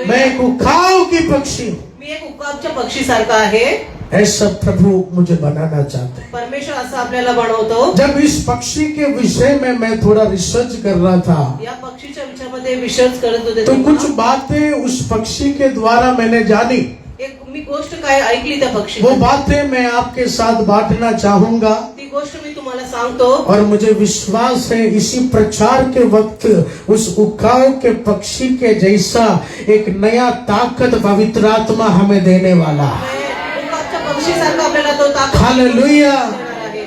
मैं एक उकाऊ की पक्षी हूँ। मी एक उकाबच्या पक्षीसारखा आहे। ऐसा प्रभु मुझे बनाना चाहते हैं। परमेश्वर असं आपल्याला बनवतो। जब इस पक्षी के विषय में मैं थोड़ा रिसर्च कर रहा था, या पक्षीच्या विषयामध्ये रिसर्च करत होते, तो कुछ बातें उस पक्षी के द्वारा मैंने जानी। एक मी गोष्ट काय ऐकली त्या पक्षी, वो बातें मैं आपके साथ बांटना चाहूंगा। ती गोष्ट मी तुम्हाला सांगतो। और मुझे विश्वास है इसी प्रचार के वक्त उस उकाऊ के पक्षी के जैसा एक नया ताकत पवित्र आत्मा हमें देने वाला है। उकाबच्या पक्षीसारखा आपल्याला तो ताकद। Hallelujah,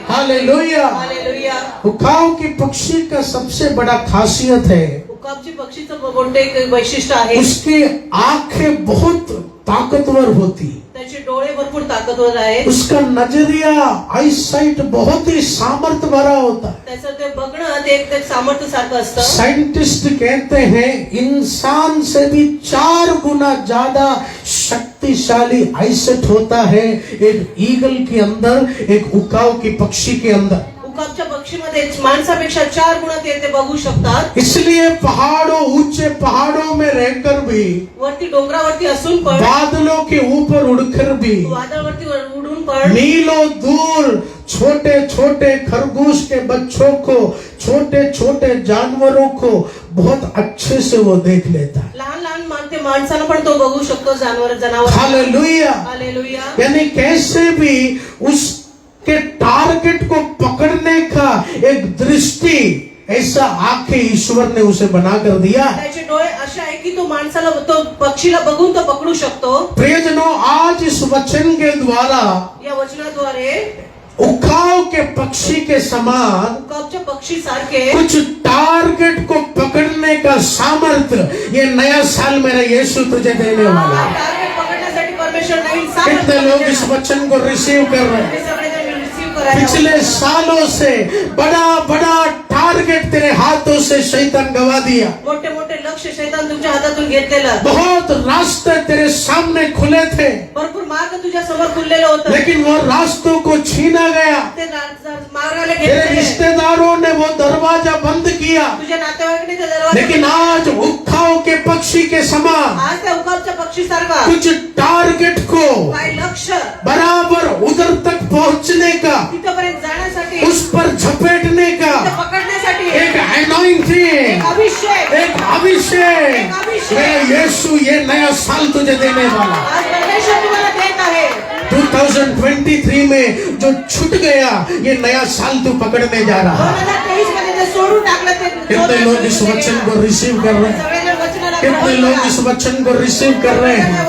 hallelujah. हालेलुया। उकाऊ की पक्षी का सबसे बड़ा खासियत है, उकाबची पक्षीचं मोठे एक वैशिष्ट्य आहे, उसकी आंखें बहुत ताकतवर होती, त्याचे डोळे भरपूर ताकदवर आहेत, उसका नजरिया आई साइट बहुत ही सामर्थ्य भरा होता है। त्याचं ते बघणं ते एक सामर्थ्य सारखं असतं। साइंटिस्ट कहते हैं इंसान से भी 4 गुना ज्यादा शक्तिशाली आईसेट होता है एक ईगल के अंदर, एक उकाऊ की पक्षी के अंदर। उकाबच्या पक्षीमध्ये माणसापेक्षा 4 गुणा ते बघू शकतात। इसलिए पहाड़ों, ऊंचे पहाड़ों में रहकर भी, वरती डोंगरावरती असून पण, बादलों के ऊपर उड़कर भी, वादळावरती उडून पण, मीलों दूर छोटे छोटे खरगोश के बच्चों को, छोटे छोटे जानवरों को बहुत अच्छे से वो देख लेता है। लहान लहान माणसाला पण तो बघू शकतो, जनावर। Hallelujah, hallelujah. यानी कैसे भी उसके टारगेट को पकड़ने का एक दृष्टि, ऐसा आंखें ईश्वर ने उसे बनाकर दिया है। त्याचे डोळे असे आहे की तो माणसाला, तो पक्षीला बघून तो पकडू शकतो। प्रियजनों, आज इस वचन के द्वारा या वचनाद्वारे उकाऊ के पक्षी के समान उकाबच्या पक्षी सारखे कुछ टारगेट को पकड़ने का सामर्थ्य ये नया साल मेरा यीशु तुझे देने वाला है। टार्गेट परमेश्वर नवीन कितने लोग इस वचन को रिसीव कर रहे हैं? रिसीव करायला पिछले सालों से बड़ा बड़ा टारगेट तेरे हाथों से शैतान गवा दिया। मोठे मोठे लक्ष शैतान तुमच्या हातातून घेतलेलं, बहुत रास्ते तेरे सामने खुले थे, भरपूर मार्ग तुझ्या समोर खुललेलं होतं, लेकिन वो रास्तों को छीना गया। ते मार्गाला तेरे घेतलेले, रिश्तेदारों ने वो दरवाजा बंद किया, तुझ्या नातेवाईकांनी ते दरवाजा, लेकिन आज उखाओं के पक्षी के समान आज त्या उकाबच्या पक्षी सारखा कुछ टारगेट को काय लक्ष बराबर उधर तक पहुंचने का, तिथपर्यंत जाण्यासाठी, उस पर झपेटने का तिथं पकडण्यासाठी एक anointing, अभिषेक, एक अभिषेक मेरा यीशु ये नया साल तुझे देने वाला। आज परमेश्वर तुम्हाला देत आहे। 2023 में जो छूट गया ये नया साल तू पकड़ने जा रहा है। 2023 मध्ये ते सोडून टाकलं ते कितने लोग इस वचन को रिसीव कर रहे हैं? सगळ्यांना वचनाला कितने लोग इस वचन को रिसीव कर रहे हैं?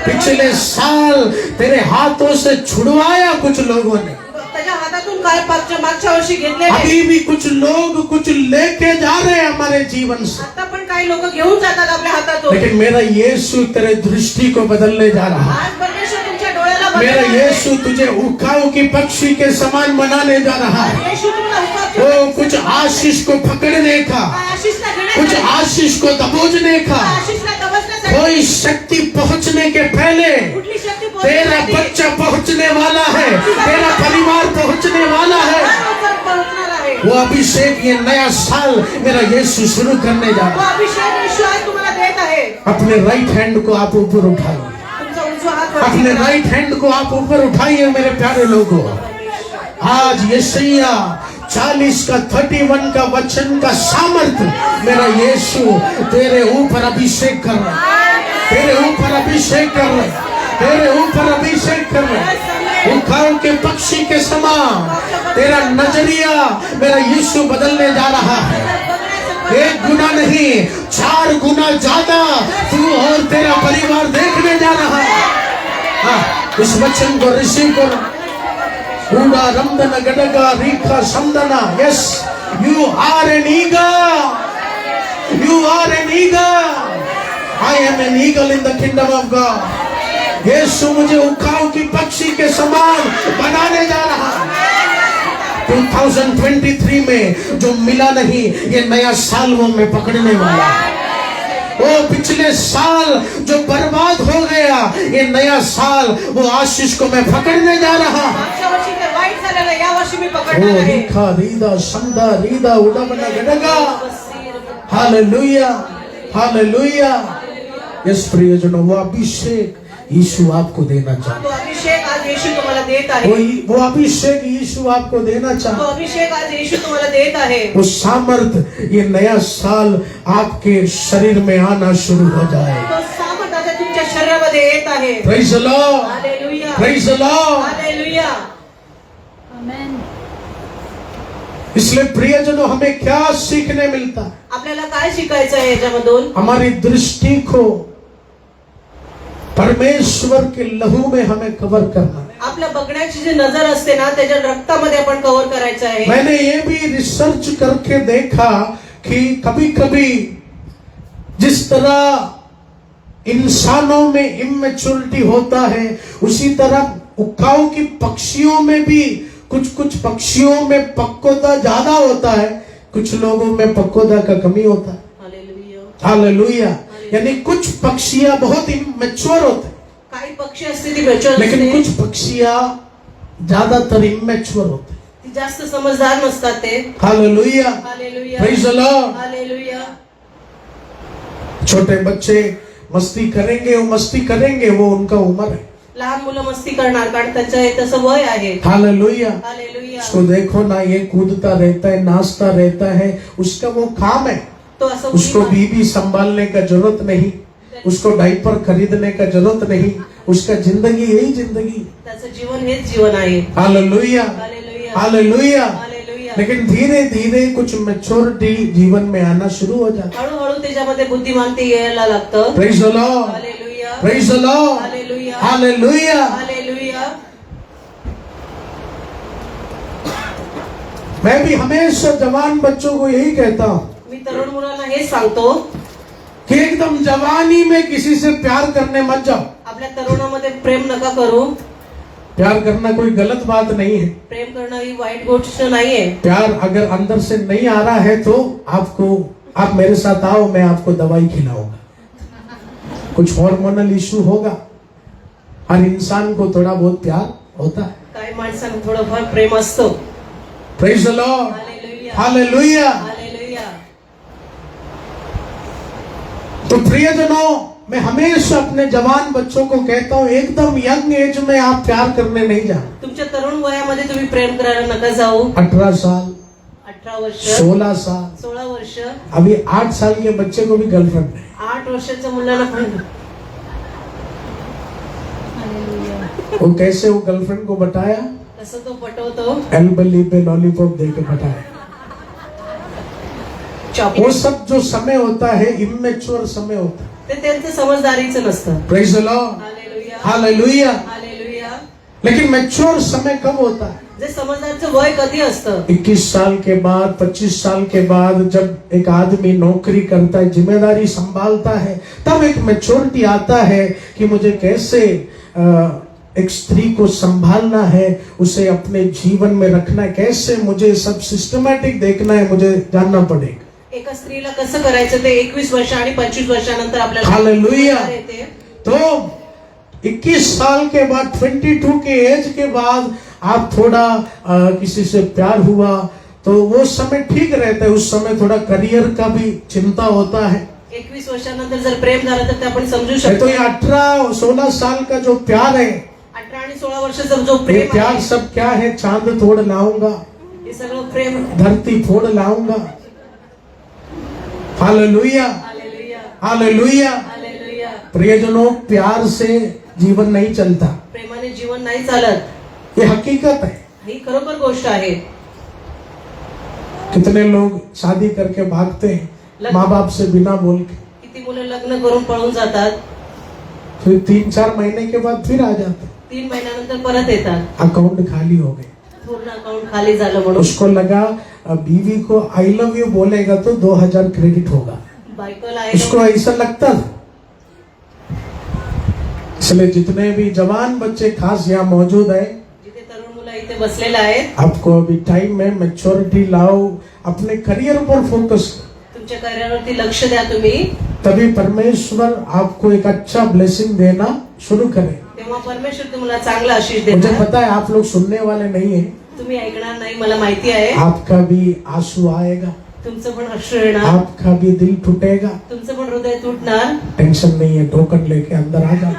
पिछले साल तेरे हाथों से छुड़वाया कुछ लोगों ने, त्याच्या हातातून काय मागच्या वर्षी घेतलेले, अभी भी कुछ लोग कुछ लेके जा रहे हैं हमारे जीवन से, आता पण काही लोक घेऊन जातात आपल्या हातातून। लेकिन मेरा यीशु तेरे दृष्टि को बदलने जा रहा है। आज परमेश्वर तुमच्या डोळ्याला मेरा बदलणार आहे। यीशु तुझे उखाओं की पक्षी के समान बनाने जा रहा है। येशू तुम्हाला हुकाबच्या वो कुछ आशीष को पकड़ने का, आशीषला कुछ घेण्यासाठी, आशीष को दबोचने का, आशीषला दबसण्यासाठी, कोई शक्ति पहुंचने के पहले कुठली शक्ती तेरा पोहोचण्यासाठी, बच्चा पहुंचने वाला है, तेरा परिवार पहुंचने वाला है। लवकर पोहोचणार आहे। वो अभिषेक ये नया साल मेरा यीशु शुरू करने जा तो रहा है। अभिषेक येशू आज तुम्हाला देत आहे। अपने राइट हैंड को आप ऊपर उठाइए, तुमचा उजवा हात वरती अपने करा। राइट हैंड को आप ऊपर उठाइए मेरे प्यारे लोगों। आज यशायाह 40 का 31 का वचन का सामर्थ्य मेरा यीशु तेरे ऊपर अभिषेक कर रहा है, तेरे ऊपर अभिषेक कर रहा है, तेरे ऊपर अभिषेक कर रहा है। उखाओं के पक्षी के समान तेरा नजरिया मेरा यीशु बदलने जा रहा है। एक गुना नहीं 4 गुना ज्यादा तू और तेरा परिवार देखने जा रहा है। हाँ, इस वचन को रिसीव करो। Uda ramdana gadaga rika samdana. Yes, you are an eagle. You are an eagle. I am an eagle in the kingdom of God. यीशु मुझे उखाओं की पक्षी के समान बनाने जा रहा है। 2023 में जो मिला नहीं ये नया साल वो मैं पकड़ने वाला है। वो पिछले साल जो बर्बाद हो गया ये नया साल वो आशीष को मैं पकड़ने जा रहा हूं। मागच्या वर्षी ते वाईट झालेलं, या वर्षी मी ओ पकडणार आहे। रीखा रीदा समदा रीदा उड़मना गडगा। Hallelujah, hallelujah. यस प्रियजनों, वो अभिषेक यीशु आपको देना तो चाहता अभिषेक आज येशू तुम्हाला देत है। आहे। वो अभिषेक यीशु आपको देना तो चाहता है। अभिषेक आज येशू तुम्हाला देत आहे। वो सामर्थ ये नया साल आपके शरीर में आना शुरू हो जाए। तो सामर्थ आता तुमच्या शरीरामध्ये येत आहे। Praise the lord, hallelujah, praise the lord. Hallelujah. इसलिए प्रियजनों, हमें क्या सीखने मिलता है? आपल्याला काय शिकायचं आहे याच्यामधून? हमारी दृष्टि को परमेश्वर के लहू में हमें कवर करना है। आपल्या बघण्याची जी नजर असते ना त्याच्या रक्तामध्ये आपण कव्हर करायचं आहे। मैंने ये भी रिसर्च करके देखा कि कभी कभी जिस तरह इंसानों में इमेच्योरिटी होता है उसी तरह उकाऊ की पक्षियों में भी कुछ पक्षियों में पक्वता ज्यादा होता है, कुछ लोगों में पक्वता का कमी होता है। हालेलुया। हालेलुया। यानी कुछ पक्षियां बहुत इमेच्योर होते हैं, काही पक्षी असते ती मॅच्युअर लेकिन असते, कुछ पक्षियां ज्यादातर इमेच्योर होते हैं। ती जास्त समजदार नसतात ते। Hallelujah, hallelujah, praise the lord. Hallelujah. छोटे बच्चे मस्ती करेंगे, वो मस्ती करेंगे, वो उनका उम्र है। लहान मुलं मस्ती करणार कारण त्यांचं हे तसं वय आहे। हालेलुया। हालेलुया। उसको देखो ना, ये कूदता रहता है, नाचता रहता है, उसका वो काम है। तो असं उसको मुली- बीबी संभालने का जरूरत नहीं, उसको डायपर खरीदने का जरूरत नहीं, उसका जिंदगी यही जिंदगी। त्याचं जीवन हेच जीवन आहे। Hallelujah, hallelujah, hallelujah. हालेलुया। लेकिन धीरे धीरे कुछ मैच्योरिटी जीवन में आना शुरू हो जाता हळूहळू त्याच्यामध्ये बुद्धिमानते यायला लागतं। है। Praise the lord, hallelujah, praise the lord, hallelujah, hallelujah. Hallelujah. मैं भी हमेशा जवान बच्चों को यही कहता हूँ मी तरुण मुलांना हेच सांगतो कि एकदम जवानी में किसी से प्यार करने मत जाओ। आपल्या आपल्या तरुणामध्ये प्रेम नका करू. प्यार करना कोई गलत बात नहीं है. प्रेम करणं ही वाईट गोष्ट नाहीये. प्यार अगर अंदर से नहीं आ रहा है तो आप मेरे साथ आओ, मैं आपको दवाई खिलाऊंगा. कुछ हार्मोनल इश्यू होगा. हर इंसान को थोड़ा बहुत प्यार होता है. काही माणसांना थोडंफार प्रेम असतो. Praise the lord. Hallelujah. Hallelujah. Hallelujah. तो प्रियजनों, मैं हमेशा अपने जवान बच्चों को कहता हूँ, एकदम यंग एज में आप प्यार करने नहीं जाओ. तुमच्या तरुण वयामध्ये तुम्ही प्रेम करायला नका जाऊ. 18 साल, 18 वर्ष, 16 साल, 16 वर्ष, अभी 8 साल के बच्चे को भी गर्लफ्रेंड है. 8 वर्षाच्या मुलाला पण वो कैसे वो गर्लफ्रेंड को बताया? कसं तो पटवतो. एल्बली पे लॉलीपॉप दे के बताया. वो चॉकलेट. सब जो समय होता है इमेच्योर समय होता है. ते त्यांचं समजदारीचं नसतं. Praise the lord. Hallelujah. Hallelujah. Hallelujah. लेकिन मैच्योर समय कब होता है? जे समजदारचं वय कधी असतं? 21 साल के बाद, 25 साल के बाद, जब एक आदमी नौकरी करता है, जिम्मेदारी संभालता है, तब एक मैच्योरिटी आता है कि मुझे कैसे एक स्त्री को संभालना है, उसे अपने जीवन में रखना है, कैसे मुझे सब सिस्टमैटिक देखना है, मुझे जानना पड़ेगा. एका स्त्रीला कसं करायचं ते 21 वर्ष आणि 25 वर्षानंतर आपल्याला हालेलुया. येते. तो 21 साल के बाद, 22 के एज के बाद आप थोड़ा किसी से प्यार हुआ तो वो समय ठीक रहता है. उस समय थोड़ा करियर का भी चिंता होता है. 21 वर्षानंतर जर प्रेम झालं तर ते आपण समजू तो शकतो. ये 18-16 साल का जो प्यार है, 18 आणि 16 वर्षाचा जो ये प्रेम प्यार आहे, सब क्या है? चांद तोड़ लाऊंगा, हे सगळं प्रेम. धरती फोड़ लाऊंगा. हालेलुया. हालेलुया. हालेलुया. हालेलुया. प्रियजनों, प्यार से जीवन नहीं चलता. प्रेमाने जीवन नाही चालत. ये हकीकत है. ही खरोखर गोष्ट आहे. कितने लोग शादी करके भागते हैं माँ बाप से बिना बोल के, किती मुलं लग्न करून पळून जातात. फिर 3-4 महीने के बाद फिर आ जाते. 3 महिन्यानंतर परत येतात. अकाउंट खाली हो गए. पूर्ण अकाउंट खाली झालं म्हणून. उसको लगा बीवी को आई लव यू बोलेगा तो 2000 क्रेडिट होगा. बायकोला उसको ऐसा लगता था. इसलिए जितने भी जवान बच्चे खास यहाँ मौजूद है, जिथे तरुण मुलं इथे बसलेले आहेत, आपको अभी टाइम में मैच्योरिटी लाओ, अपने करियर पर फोकस करो. तुमच्या करिअरवरती लक्ष द्या तुम्ही. तभी परमेश्वर आपको एक अच्छा ब्लेसिंग देना शुरू करे. तेव्हा परमेश्वर तुम्हाला चांगला आशीष मुझे देणार. पता है आप लोग सुनने वाले नहीं है. तुम्ही ऐकणार नाही मला माहिती आहे. आपका भी आंसू आएगा, तुमचं पण अश्रू येणार. आपका भी दिल टूटेगा. तुमचं पण हृदय तुटणार. टेंशन नहीं है, टोकन लेके अंदर आ जाओ.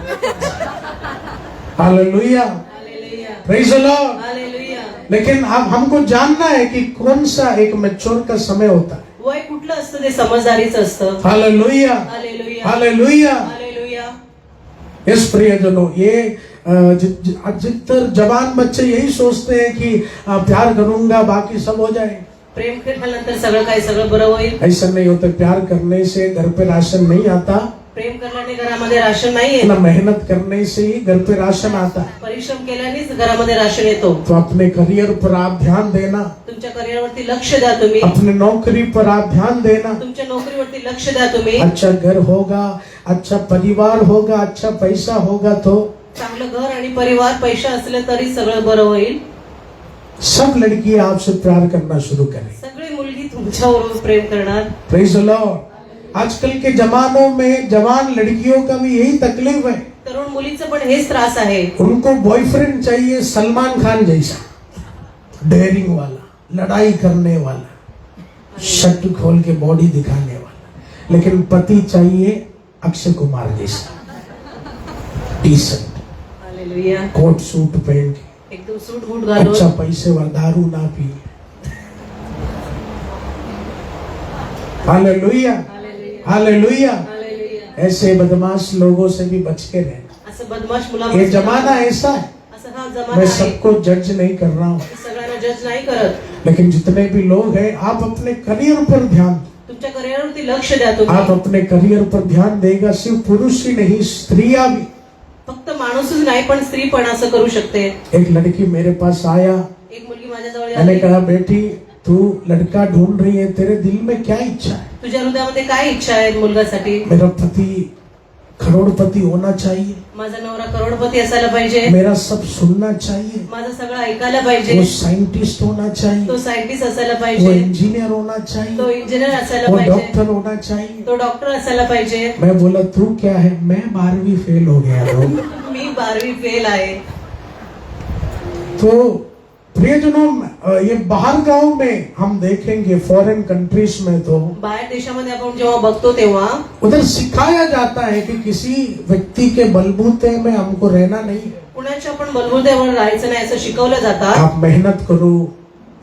Hallelujah. Hallelujah. Praise the lord. Hallelujah. लेकिन अब हमको जानना है कि कौन सा एक मैच्योर का समय होता है. वय कुठलं असतं ते समजदारीचं असतं. Hallelujah. Hallelujah. Hallelujah. Hallelujah. Yes प्रियजनों, ये अधिकतर जवान बच्चे यही सोचते हैं कि प्यार करूंगा बाकी सब हो जाए. प्रेम केल्यानंतर सगळं काही सगळं बरं होईल. ऐसा नहीं होता. प्यार करने से घर पे राशन नहीं आता, प्रेम करण्याने घरामध्ये राशन नाहीये. ना मेहनत करने से ही घर पे राशन आता है. परिश्रम केल्यानेच घरामध्ये राशन येतो. तो अपने करियर पर आप ध्यान देना, तुमच्या करिअरवरती लक्ष द्या तुम्ही. अपने नौकरी पर आप ध्यान देना. तुमच्या नोकरीवरती लक्ष द्या तुम्ही. अच्छा घर होगा, अच्छा परिवार होगा, अच्छा पैसा होगा तो चांगलं घर आणि परिवार, पैसे असले तरी सगळं बरं होईल. सब लड़की आपसे प्यार करना शुरू करें. सगळी मुलगी तुमच्यावर प्रेम करणार. Praise the Lord. आजकल के जमानों में जवान लड़कियों का भी यही तकलीफ है. तरुण मुलीचं पण हेच त्रास आहे. उनको बॉयफ्रेंड चाहिए सलमान खान जैसा, डेयरिंग वाला, लड़ाई करने वाला, शर्ट खोल के बॉडी दिखाने वाला. लेकिन पति चाहिए अक्षय कुमार जैसा, T shirt, hallelujah. Coat suit पहन के, एकदम सूट बूट घालून. अच्छा पैसे वाला, दारू ना P. Hallelujah. Hallelujah. Hallelujah. Hallelujah. ऐसे बदमाश लोगों से भी बच के रहना. असं बदमाश मुला. ये जमाना ऐसा है. असं हा जमाना मैं आहे. सबको जज नहीं कर रहा हूँ, मी सगळ्यांना जज नाही करत. लेकिन जितने भी लोग हैं आप अपने करियर पर ध्यान, तुमच्या करिअरवरती लक्ष द्या आप तुम्ही. अपने करियर पर ध्यान देगा. सिर्फ पुरुष ही नहीं, स्त्रियां भी. फक्त माणूसच नाही पण स्त्री पण असं करू शकते. एक लड़की मेरे पास आया, एक मुलगी माझ्याजवळ मैंने आली. कहा बेटी तू लड़का ढूंढ रही है, तेरे दिल में क्या इच्छा है? तुझ्या हृदयामध्ये काय इच्छा आहे मुलगासाठी? मेरा पति करोड़पति होना चाहिए, माझा नवरा करोडपती असायला पाहिजे, मेरा सब सुनना चाहिए, माझं सगळं ऐकायला पाहिजे, वो साइंटिस्ट होना तो चाहिए, सायंटिस्ट असायला वो पाहिजे, इंजीनियर होना तो चाहिए, इंजिनियर असायला वो पाहिजे, डॉक्टर होना चाहिए। तो डॉक्टर असायला पाहिजे. मैं बोला तू क्या है? मैं 12वीं फेल हो गया हूँ। मी 12वी फेल आहे. तो प्रियजनों, ये बाहर गांव में हम देखेंगे, फॉरेन कंट्रीज में तो बाहेर देशामध्ये आपण जेव्हा बघतो तेव्हा उधर सिखाया जाता है कि किसी व्यक्ती के बलबूते में हमको रहना नहीं है। कुणाच्या पण बलबुद्यावर राहायचं नाही असं शिकवलं जातात. आप मेहनत करो,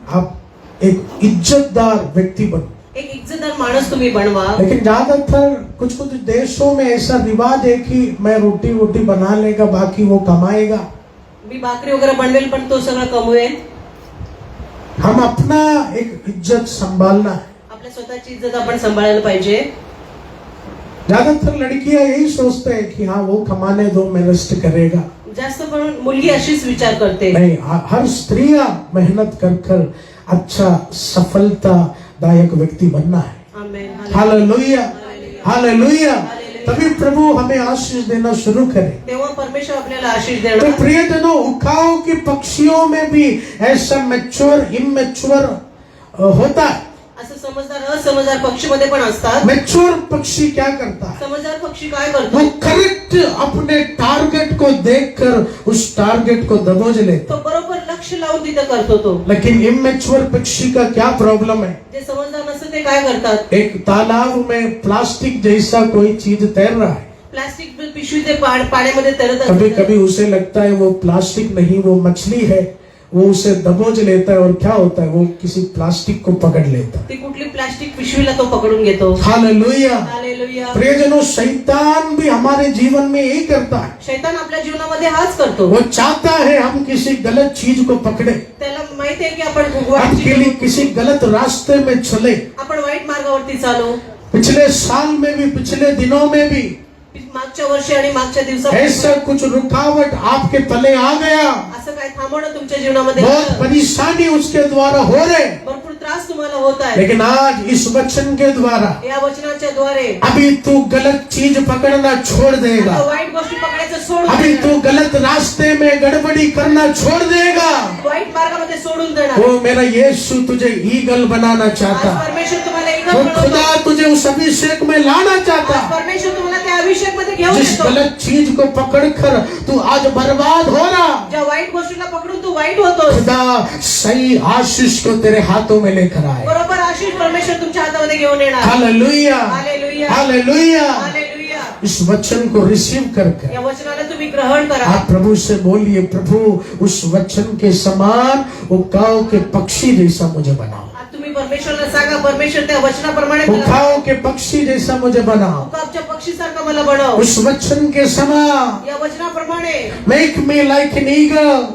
आप एक इज्जतदार व्यक्ति बनो। एक इज्जतदार माणूस तुम्ही बनवा. लेकिन ज्यादातर कुछ कुछ देशों में ऐसा रिवाज है कि मैं रोटी वोटी बना लेगा, बाकी वो कमाएगा। मी भाकरी वगैरे बनवेल पण तो सगळं कमवेल. हम अपना एक इज्जत संभालना है। आपल्या स्वतःची इज्जत आपण सांभाळायला पाहिजे. ज्यादातर लड़कियां यही सोचते हैं कि हाँ वो कमाने दो, मैं रेस्ट करेगा। जास्त करून मुलगी अशीच विचार करते. नहीं, हर स्त्रियां मेहनत कर कर अच्छा सफलतादायक व्यक्ति बनना है। आमेन. Hallelujah, hallelujah. तभी प्रभु हमें आशीष देना शुरू करे। तेव्हा परमेश्वर आपल्याला आशीष तो देणार. प्रियजनों, उकाओ की पक्षियों में भी ऐसा मैच्योर इमेच्योर होता है। असं समजदार असमजदार पक्षीमध्ये पण असतात. मैच्योर पक्षी क्या करता है? समजदार पक्षी काय करतो? वो करेक्ट अपने टारगेट को देखकर उस टारगेट को दबोच लेता। तो बरोबर लक्ष लावून तिथं करतो तो. लेकिन इमेच्योर पक्षी का क्या प्रॉब्लम है? जे समजदार नसतं ते काय करतात? एक तालाब में प्लास्टिक जैसा कोई चीज तैर रहा है। प्लास्टिक पिशवी ते पाण्यामध्ये तरत कभी असतात. कभी उसे लगता है वो प्लास्टिक नहीं, वो मछली है। वो उसे दबोच लेता है और क्या होता है, वो किसी प्लास्टिक को पकड़ लेता है। ती कुठली प्लास्टिक पिशवीला तो पकडून घेतो. हालेलुया। हालेलुया. प्रियजनों, शैतान भी हमारे जीवन में यही करता है। शैतान आपल्या जीवनामध्ये हाच करतो. वो चाहता है हम किसी गलत चीज को पकड़े, त्याला माहिती आहे की आपण हम वाईट किसी गलत रास्ते में चले। आपण वाईट मार्गावरती चालू. पिछले साल में भी, पिछले दिनों में भी मागच्या वर्षी आणि मागच्या दिवसात ऐसा कुछ रुकावट आपके तले आ गया, असं काय थांबवणं तुमच्या जीवनामध्ये बहुत झालं. परेशानी उसके द्वारा हो रहे। भरपूर त्रास तुम्हाला होत आहे. लेकिन आज इस वचन के द्वारा या वचनाच्या द्वारे अभी तू गलत चीज पकड़ना छोड़ देगा, आता वाईट गोष्टी पकडायचं सोडून अभी देणार. तू गलत रास्ते में गड़बड़ी करना छोड़ देगा। वाईट मार्गामध्ये सोडून देणार. वो मेरा यीशु तुझे ईगल बनाना आज चाहता, परमेश्वर तुम्हाला वो ईगल बनवतो. खुदा तुझे उस अभिषेक में लाना चाहता। आज परमेश्वर तुम्हाला त्या अभिषेक मध्ये घेऊन जिस येतो. गलत चीज को पकड़कर तू आज बर्बाद हो रहा, ज्या वाईट गोष्टीला पकडून तू वाईट होतो. खुदा सही आशीष को तेरे हाथों में लेकर आए। बरोबर आशीष परमेश्वर तुमच्या हातामध्ये घेऊन येणार. Hallelujah, hallelujah. हालेलुया। हालेलुया. इस वचन को रिसीव करके या वचनाला तुम्ही ग्रहण करा. आप प्रभु से बोलिए, प्रभु उस वचन के समान उकाओ के पक्षी जैसा मुझे बनाओ, आज तुम्ही परमेश्वरला सांगा, परमेश्वर त्या वचनाप्रमाणे मला उकाओ के पक्षी जैसा मुझे बनाओ, उकाबच्या पक्षीसारखं मला बनव. उस वचन के समान या वचनाप्रमाणे make me like an eagle,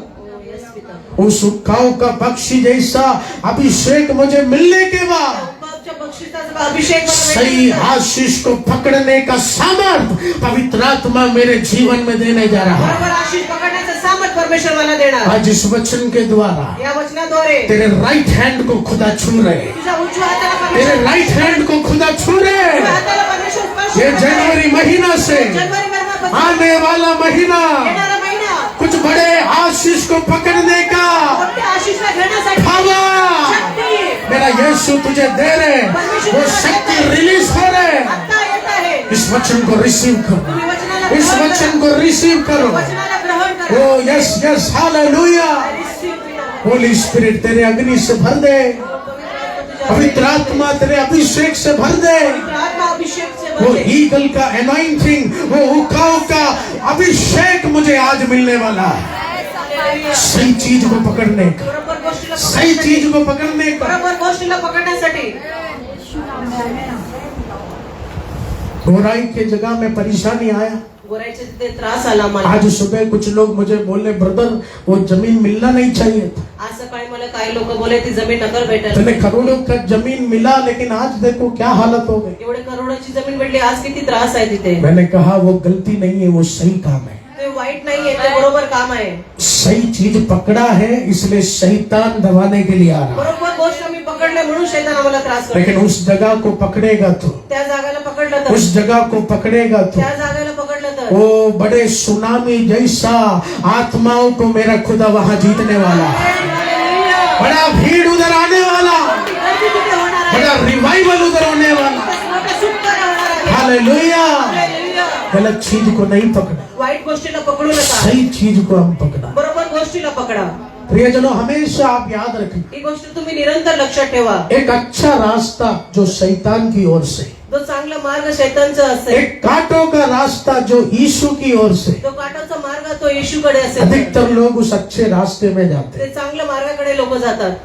उस उकाओ का पक्षी जैसा अभिषेक मुझे मिलने के बाद उकाबच्या पक्षीचा अभिषेक मला सही भेटला. आशीष को पकड़ने का सामर्थ्य पवित्र आत्मा मेरे जीवन में देने जा रहा है। बरोबर आशीष पकडण्याचं सामर्थ परमेश्वर मला देणार. आज इस वचन के द्वारा या वचनाद्वारे तेरे राइट हैंड को खुदा छू रहे, तुझ्या उजव्या हाताला तेरे परमेश्वर राइट हैंड को खुदा छू रहे। उजव्या हाताला परमेश्वर स्पर्श ये करणार. जनवरी महीना से जनवरी महिन्यापासून आने वाला महीना येणारा महिना कुछ बड़े आशीष को पकड़ने का मोठ्या आशीषला घेण्यासाठी पावर शक्ती मेरा यीशु तुझे दे रहे, वो शक्ती रिलीज हो रहे। आता येत आहे. इस वचन को रिसीव करो, तुम्ही वचनाला इस ग्रहण वचन करा. को रिसीव करो। वचनाला ग्रहण करा. ओ yes yes, hallelujah. Receive it. Holi spirit तेरे अग्नि से भर दे, पवित्र आत्मा तेरे अभिषेक से भर दे। आत्मा अभिषेक से वो भर दे. ईगल का अनॉइंटिंग, वो उकाओ का अभिषेक मुझे आज मिलने वाला है। सही चीज को पकड़ने का, बरोबर गोष्टीला सही पकडण्यासाठी. चीज को पकड़ने का। बरोबर गोष्टीला पकडण्यासाठी. गोराई के जगह में परेशानी आया। गोरायचे तिथे त्रास आला मला. आज सुबह कुछ लोग मुझे बोले, ब्रदर वो जमीन मिलना नहीं चाहिए था, आज सकाळी मला काही लोक बोले ती जमीन नकर भेटेल. तुम्हें करोड़ों का जमीन मिला, लेकिन आज देखो क्या हालत हो गई। एवढे करोडोची जमीन भेटली, आज किती त्रास आहे तिथे. मैंने कहा वो गलती नहीं है, वो सही काम है। ते वाईट नाहीये, ते बरोबर काम आहे. सही चीज पकड़ा है, इसलिए शैतान दबाने के लिए आ रहा है। बरोबर गोष्ट आम्ही पकडले म्हणून शैतान आम्हाला त्रास करतो. लेकिन उस जगह को पकड़ेगा तो, त्या जागेला पकडलं तर, उस जगह को पकड़ेगा तो त्या जागेला पकडलं कर. वो बड़े सुनामी जैसा आत्माओं को मेरा खुदा वहां जीतने वाला, हालेलुया. बड़ा भीड़ उधर आने वाला, गर्दी तिथे होणार आहे. बड़ा रिवाइवल उधर होने वाला। मोठं सुटका होणार आहे. हालेलुया। हालेलुया. गलत चीज को नहीं पकड़ा, वाईट गोष्टीला पकडू नका, सही चीज को हम पकड़ा। बरोबर गोष्टीला पकडा. प्रियजनों, हमेशा आप याद रखें, ही गोष्ट तुम्ही निरंतर लक्षात ठेवा. एक अच्छा रास्ता जो शैतान की ओर से, जो चांगला मार्ग शैतानचा असेल, एक कांटों का रास्ता जो यीशु की ओर से, तो काटाचा मार्ग तो येशूकडे असेल, अधिकतर लोग उस अच्छे रास्ते में जाते हैं। ते चांगल्या मार्गाकडे लोक जातात.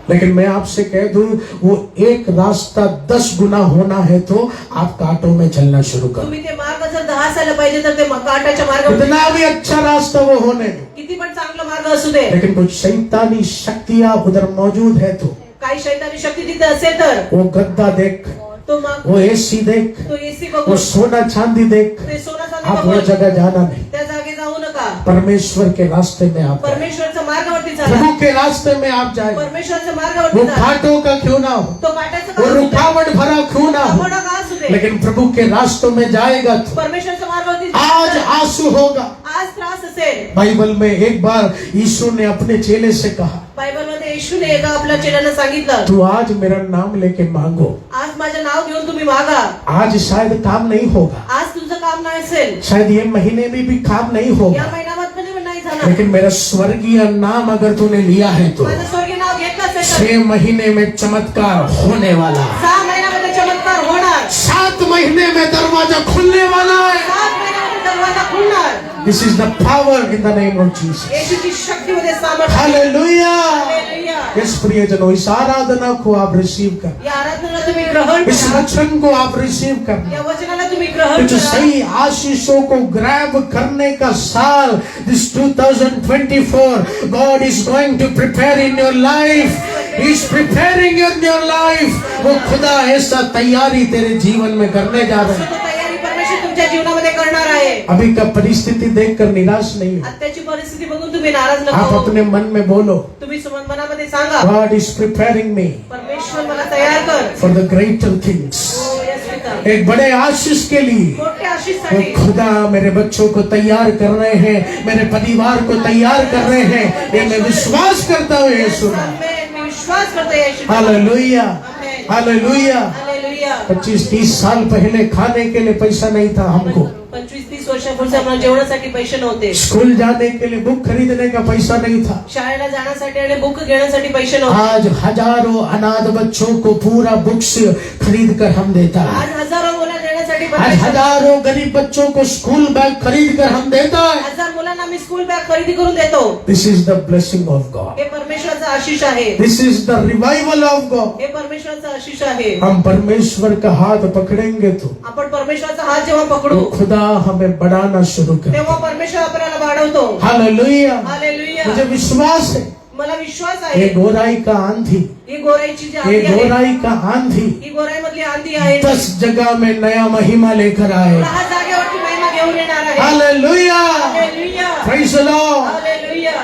लेकिन मैं आपसे कह दूं, वो एक रास्ता 10 गुना होना है तो आप कांटों में चलना शुरू करो। तुम्ही ते मार्ग जर 10 झाला पाहिजे तर ते काटाच्या मार्गावर इतना भी अच्छा रास्ता वो होने दो, किती पण चांगला मार्ग असू दे, लेकिन कुछ शैतानी शक्तियां उधर मौजूद है तो काही शैतानी शक्ती तिथे असेल तर वो गद्दा देख, तो मग वो एसी देख, तो एसी वो बघून, सोना चांदी देख, ते सोना चांदी आप वो बघून जगह जाना नहीं। त्या जागे जाऊ नका. परमेश्वर के रास्ते में आप जाएं। परमेश्वरच्या मार्गावरती चाला. प्रभु के रास्ते में आप जाए। परमेश्वरच्या वो मार्गावरती जा. घाटों का क्यों ना हो, तो काटाचं वो का असू दे, रुकावट भरा क्यों ना हो, दामोडा का असू दे, लेकिन प्रभु के रास्तों में जाएगा तो परमेश्वरच्या मार्गावरती आज जा. आंसू होगा। आज त्रास असेल. बाइबल में एक बार यीशु ने अपने चेले से कहा, बायबलमध्ये येशूने एका आपल्या चेल्याला सांगितलं, तू आज मेरा नाम लेके मांगो, आज माझं नाव घेऊन तुम्ही मागा. आज शायद काम नहीं होगा, आज तुझं काम नाही असेल, शायद ये महीने में भी काम नहीं या होगा, महिन्यामध्ये पण नाही झालं, लेकिन मेरा स्वर्गीय नाम अगर तूने लिया है तो माझं स्वर्गीय नाव घेतलं असेल तर 6 महीने में चमत्कार होने वाला है। 6 महिन्यामध्ये चमत्कार होणार. 7 महीने में दरवाजा खुलने वाला है। 7 महिन्यामध्ये दरवाजा खुलणार. This is the power in the name of Jesus. येशूची शक्तीमध्ये सामर्थ्य. हालेलुया। हालेलुया. इस प्रियजनों, इस आराधना को आप रिसीव कर, या आराधनेला तुम्ही ग्रहण इस करा. वचन को आप रिसीव कर, या वचनाला तुम्ही ग्रहण कुछ करा. सही आशीषों को ग्रैब करने का साल this 2024 God is going to prepare in your life, he is preparing in your life. वो खुदा ऐसा तैयारी तेरे जीवन में करने जा रहे हैं। तो तयारी परमेश्वर तुमच्या जीवनामध्ये करणार आहे. अभी का परिस्थिति देखकर निराश नहीं हो, आत्ताची परिस्थिती बघून तुम्ही नाराज नको आप हो. अपने मन में बोलो, तुम्ही मनामध्ये सांगा, गॉड इज प्रिपेयरिंग मी परमेश्वर मला तयार कर. फॉर द ग्रेटर थिंग्स, हो, yes, पिता. एक बड़े आशीष के लिए। मोठ्या वो आशीषसाठी खुदा मेरे बच्चों को तैयार कर रहे हैं, मेरे परिवार को तैयार कर रहे हैं, ये मैं विश्वास करता हूँ यीशु में। आमेन. मी विश्वास करतो येशू. हालेलुया, आमेन. हालेलुया। हालेलुया. 25-30 साल पहले खाने के लिए पैसा नहीं था हमको, 25-30 वर्षापूर्वी आम्हाला जेवणासाठी पैसे नव्हते, स्कूल जाने के लिए बुक खरीदने का पैसा नहीं था। शाळेला जाण्यासाठी आणि बुक घेण्यासाठी पैसे नव्हते. आज हजारों अनाथ बच्चों को पूरा बुक्स खरीद कर हम देता है। आज हजारो मुलं देण्यासाठी आज परमेश्वर- हजारों गरीब बच्चों को स्कूल बैग खरीद कर हम देता है। 1000 मुलांना मी स्कूल बॅग खरेदी करून देतो. This is the blessing of god, हे परमेश्वराचा आशीष आहे. This is the revival of god. हे परमेश्वराचा आशीष आहे. हम परमेश्वर का हाथ पकड़ेंगे तो आपण परमेश्वराचा हात जेव्हा पकडू वो खुदा हमें बढ़ाना शुरू कर। तेव्हा परमेश्वर आपल्याला वाढवतो. हालेलुया। हालेलुया. मुझे विश्वास है, मला विश्वास ये आहे, गोराई का आंधी, ही गोराईची जी ये आंधी आहे, गोराई का आंधी ही गोराई मधली आंधी आहे, 10 जगह में नया महिमा लेकर आए। 10 जागेवरती महिमा घेऊन येणार आहे. Hallelujah, hallelujah. Praise the lord. Hallelujah.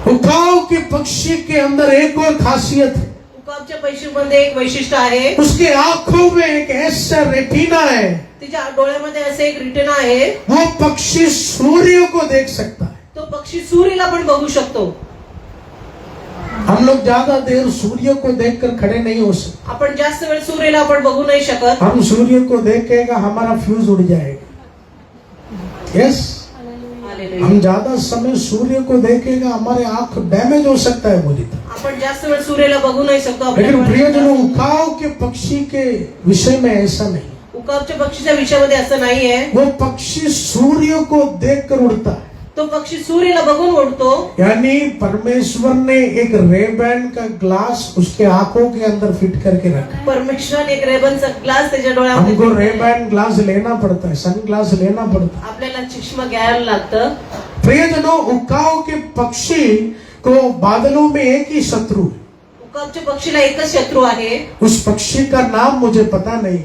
उकाव के पक्षी के अंदर एक और खासियत है, उकाबच्या पैशामध्ये एक वैशिष्ट्य आहे, उसके आंखों में एक ऐसा रेटिना है, तिच्या डोळ्यामध्ये असे एक रिटन आहे, वो पक्षी सूर्य को देख सकता है। तो पक्षी सूर्याला पण बघू शकतो. हम लोग ज्यादा देर सूर्य को देखकर खड़े नहीं हो सकते। आपण जास्त वेळ सूर्याला आपण बघू नाही शकत. हम सूर्य को देखेगा हमारा फ्यूज उड़ जाएगा। Yes, hallelujah. हम ज्यादा समय सूर्य को देखेगा हमारे आंख डैमेज हो सकता है बुरी तरह। आपण जास्त वेळ सूर्याला बघू नाही शकतो. आपल्या लेकिन डोळ्याला- प्रियजनों, उकाव के पक्षी के विषय में ऐसा नहीं, उकाबच्या पक्षीच्या विषयामध्ये असं नाहीये. वो पक्षी सूर्य को देखकर उड़ता है। तो पक्षी सूर्याला बघून उडतो. यानी परमेश्वर ने एक रेबैन का ग्लास उसके आंखों के अंदर फिट करके रखा है। परमेश्वराने एक रेबनचा ग्लास त्याच्या हमको डोळ्यामध्ये, रेबैन ग्लास लेना पड़ता है, सन ग्लास लेना पड़ता है। आपल्याला चष्मा घ्यायला लागतं. प्रियजनों, उकाव के पक्षी को बादलों में एक ही शत्रु है। उकाबच्या पक्षीला एकच शत्रू आहे. उस पक्षी का नाम मुझे पता नहीं,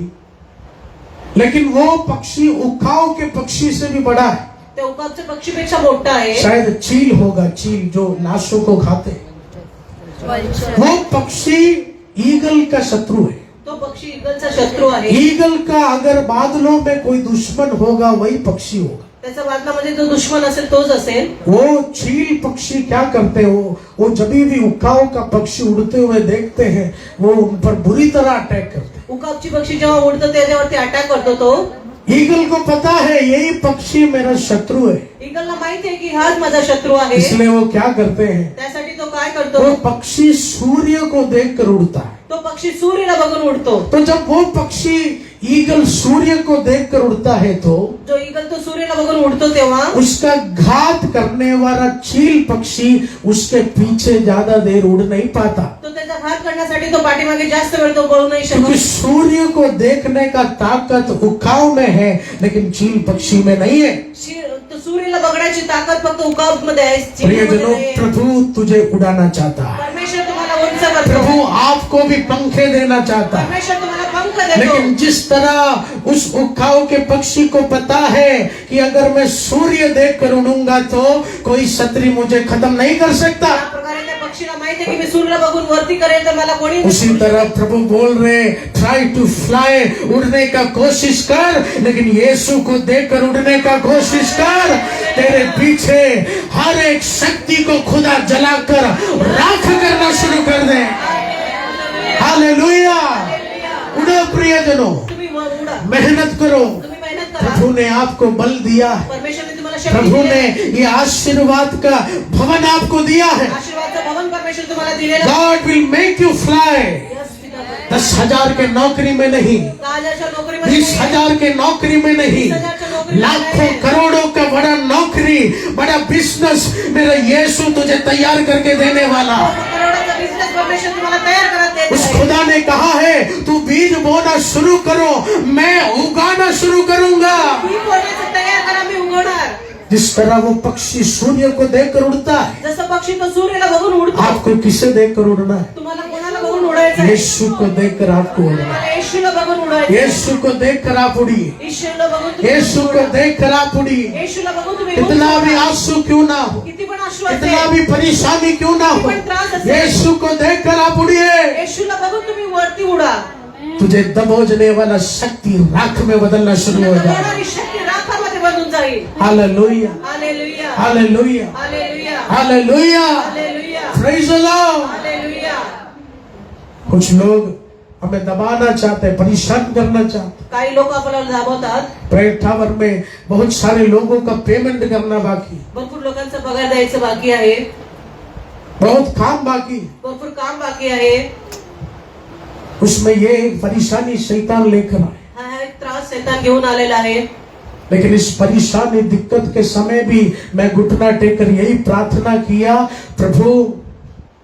लेकिन वो पक्षी उकाव के पक्षी से भी बड़ा है। त्या उकाबच्या पक्षीपेक्षा मोठा आहे. शायद चील होगा, चील जो लाशों को खाते हैं। वो पक्षी ईगल का शत्रु है। तो पक्षी ईगलचा शत्रू आहे. ईगल का अगर बादलों में कोई दुश्मन होगा वही पक्षी होगा. त्याचा बादलामध्ये जो दुश्मन असेल तोच असेल. वो चील पक्षी क्या करते हो, वो जब भी उकाव का पक्षी उड़ते हुए देखते हैं वो उन पर बुरी तरह अटैक करते हैं. उकापची पक्षी जेव्हा उडतं त्याच्यावरती अटॅक करतो तो. ईगल को पता है यही पक्षी मेरा शत्रु है, ईगलला माहिती आहे की हाच माझा शत्रू आहे. इसलिए वो क्या करते हैं, त्यासाठी तो काय करतो, वो पक्षी सूर्य को देखकर उड़ता है. तो पक्षी सूर्याला बघून उडतो. तो जब वो पक्षी ईगल सूर्य को देखकर उड़ता है तो जो ईगल तो सूर्याला बघून उडतो तेव्हा उसका घात करने वाला चील पक्षी उसके पीछे ज्यादा देर उड़ नहीं पाता, तो त्याचा घात करण्यासाठी तो पाठीमागे जास्त वेळ तो पळू नाही क्योंकि शकत. सूर्य को देखने का ताकत उकाव में है लेकिन चील पक्षी में नहीं है. तो सूर्याला बघण्याची ताकद फक्त उकाव मध्ये आहे, चिमणीमध्ये प्रियजनों, नाही. प्रभु तुझे उड़ाना चाहता है, परमेश्वर तुम्हाला उंच करतो. प्रभु आपको भी पंखे देना चाहता है. परमेश्वर तुम्हाला पंख देतो. लेकिन जिस तरह उस उकाव के पक्षी को पता है कि अगर मैं सूर्य देखकर उड़ूंगा तो कोई शत्रु मुझे खत्म नहीं कर सकता, या प्रकारे त्या पक्षीला माहिती आहे की मी सूर्याला बघून वरती करेल तर मला कोणी उसी तरह प्रभु बोल रहे ट्राई टू फ्लाई, उड़ने का कोशिश कर, लेकिन यीशु को देखकर उड़ने का कोशिश कर. तेरे पीछे हर एक शक्ति को खुदा जलाकर राख करना शुरू कर दे. हालेलुया. उड़ो प्रियजनों, तुम्ही उडा, मेहनत करो. तुम्ही मेहनत करा. प्रभु ने आपको बल दिया है, परमेश्वरने तुम्हाला शक्ती प्रभु दिली ने आहे. ये आशीर्वाद का भवन आपको दिया है. आशीर्वादचं भवन परमेश्वर तुम्हाला दिलेलं आहे. God will make you fly. Yes, पिता. 10,000 के नौकरी में नहीं, 10,000च्या नोकरीमध्ये 20,000 के नौकरी में नहीं, 20,000च्या नोकरीमध्ये लाखों नाही. करोड़ों का बड़ा नौकरी, बड़ा बिजनेस मेरा यीशु तुझे तैयार करके देने वाला. करोडाचा बिझनेस परमेश्वर तुम्हाला तयार करत देत उस आहे. खुदा ने कहा है तू बीज बोना शुरू करो, मैं उगाना शुरू करूंगा. मी बोलण्याचं तयार करा, मी उगवणार. जिस तरह वो पक्षी सूर्य को देखकर उड़ता है, जसं पक्षी तो सूर्याला बघून उडतो. आपको किसे देखकर उड़ना है? तुम्हाला कोणाला बघून उडायचं आहे? यीशु को देखकर आपको उड़ना है. तुम्हाला येशूला बघून उडायचं आहे. यीशु को देखकर आप उड़िए, येशूला बघून तुम्ही यीशु को उडा. देखकर आप उड़िए. येशूला बघून तुम्ही कितना उडा. भी आंसू क्यों ना हो, किती पण अश्रू कितना असेल, भी परेशानी क्यों ना हो, यीशु को देखकर आप उड़िए. येशूला बघून तुम्ही वरती उडा. तुझे दबोचने वाला शक्ति राख में बदलना शुरू हो जाए. दबावणारी शक्ती राखामध्ये बदलून जाईल. Hallelujah, hallelujah, hallelujah, hallelujah, hallelujah. Hallelujah, praise the lord. Hallelujah. कुछ लोग हमें दबाना चाहते हैं, परेशान करना चाहते हैं. काही लोक आपल्याला दाबवतात. प्रेयर टावर में बहुत सारे लोगों का पेमेंट करना बाकी, भरपूर लोकांचा पगार द्यायचं बाकी आहे. बहुत काम बाकी. भरपूर काम बाकी आहे. उसमें ये एक परेशानी शैतान लेकर आए. हा एक त्रास शैतान घेऊन आलेला आहे. लेकिन इस परेशानी दिक्कत के समय भी मैं घुटना टेकर यही प्रार्थना किया, प्रभु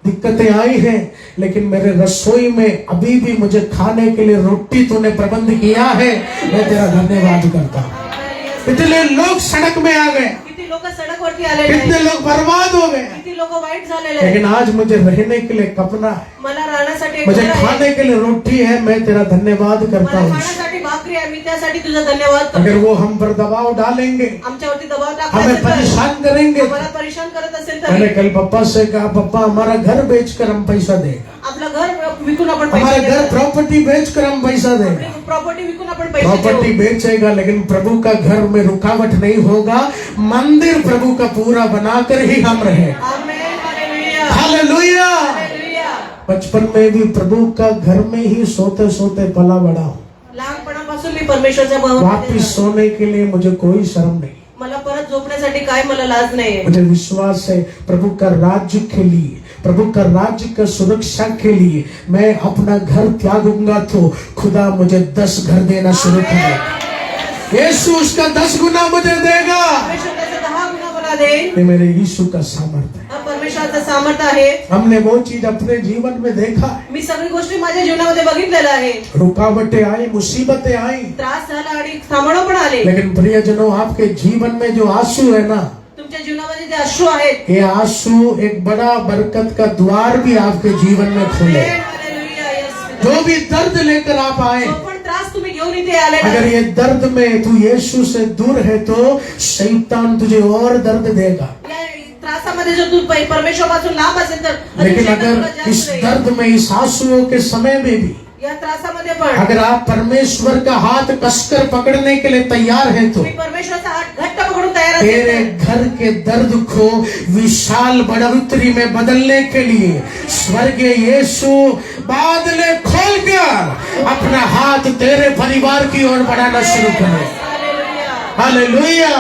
दिक्कतें आई हैं लेकिन मेरे रसोई में अभी भी मुझे खाने के लिए रोटी तूने प्रबंध किया है, मैं तेरा धन्यवाद करता हूं. इतने लोग सड़क में आ गए, किती लोक सडकवरती आलेले कितने आहेत. लोग बर्बाद हो गए, किती लोक वाईट झालेले आहेत. लेकिन आज मुझे रहने के लिए कपड़ा है, मला राहण्यासाठी एक मुझे घर आहे. खाने के लिए रोटी है, मैं तेरा धन्यवाद करता मला हूँ. खाण्यासाठी भाकरी आहे, मी त्यासाठी तुझा धन्यवाद अगर करतो. वो हम पर दबाव डालेंगे, आमच्यावरती दबाव टाकत हमें असेल तर, परेशान करेंगे, आम्हाला परेशान करत असेल मैंने तर कल पापा से कहा पापा हमारा घर बेचकर हम पैसा देगा, आपलं घर विकून आपण हमारा पैसे घर देऊ. प्रॉपर्टी बेचकर हम पैसा देगा. आपली प्रॉपर्टी विकून आपण पैसे प्रॉपर्टी देऊ. बेचेगा लेकिन प्रभु का घर में रुकावट नहीं होगा, मंदिर प्रभु का पूरा बनाकर ही हम रहे. आमेन, हालेलुया, हालेलुया. हालेलुया. बचपन में भी प्रभु का घर में ही सोते सोते पला बड़ा हूँ. लहानपणापासून मी परमेश्वरच्या भवनात वापिस सोने के लिए मुझे कोई शर्म नहीं. मला परत झोपण्यासाठी काय मला लाज नाहीये. मुझे विश्वास है प्रभु का राज्य के लिए, प्रभु का राज्य का सुरक्षा के लिए मैं अपना घर त्यागूंगा तो खुदा मुझे 10 घर देना शुरू करेगा. यीशु उसका 10 गुना मुझे देगा. परमेश्वर त्याचं 10 गुणा मला देईल. ये मेरे यीशु का सामर्थ्य है. हा परमेश्वराचं सामर्थ्य आहे. हमने वो चीज अपने जीवन में देखा है. मी सगळी गोष्टी माझ्या जीवनामध्ये बघितलेल्या आहे. रुकावटें आई, मुसीबतें आई, त्रास झाला आणि थांबणं पण आले. लेकिन प्रियजनों आपके जीवन में जो आंसू है ना, तुमच्या जीवनामध्ये जे अश्रू आहेत, ये आंसू एक बड़ा बरकत का द्वार भी आपके जीवन में खोले. Hallelujah, yes. जो भी दर्द लेकर आप आए, जो पण त्रास तुम्ही घेऊन इथे आले अगर ये दर्द में तू यीशु से दूर है तो शैतान तुझे और दर्द देगा. या त्रासामध्ये जो तू परमेश्वरापासून लांब असेल तर लेकिन शैतान तुला अगर जास्त इस देईल. दर्द में, इस आंसुओं के समय में भी या त्रासामध्ये पण अगर आप परमेश्वर का हाथ कसकर पकड़ने के लिए तैयार हैं तो तुम्ही परमेश्वराचा हात घट्ट पकडून तयार तेरे असेल घर के दर्द को विशाल बढ़ोतरी में बदलने के लिए स्वर्गीय यीशु बादले खोलकर अपना हाथ तेरे परिवार की ओर बढ़ाना शुरू करे। हालेलुया।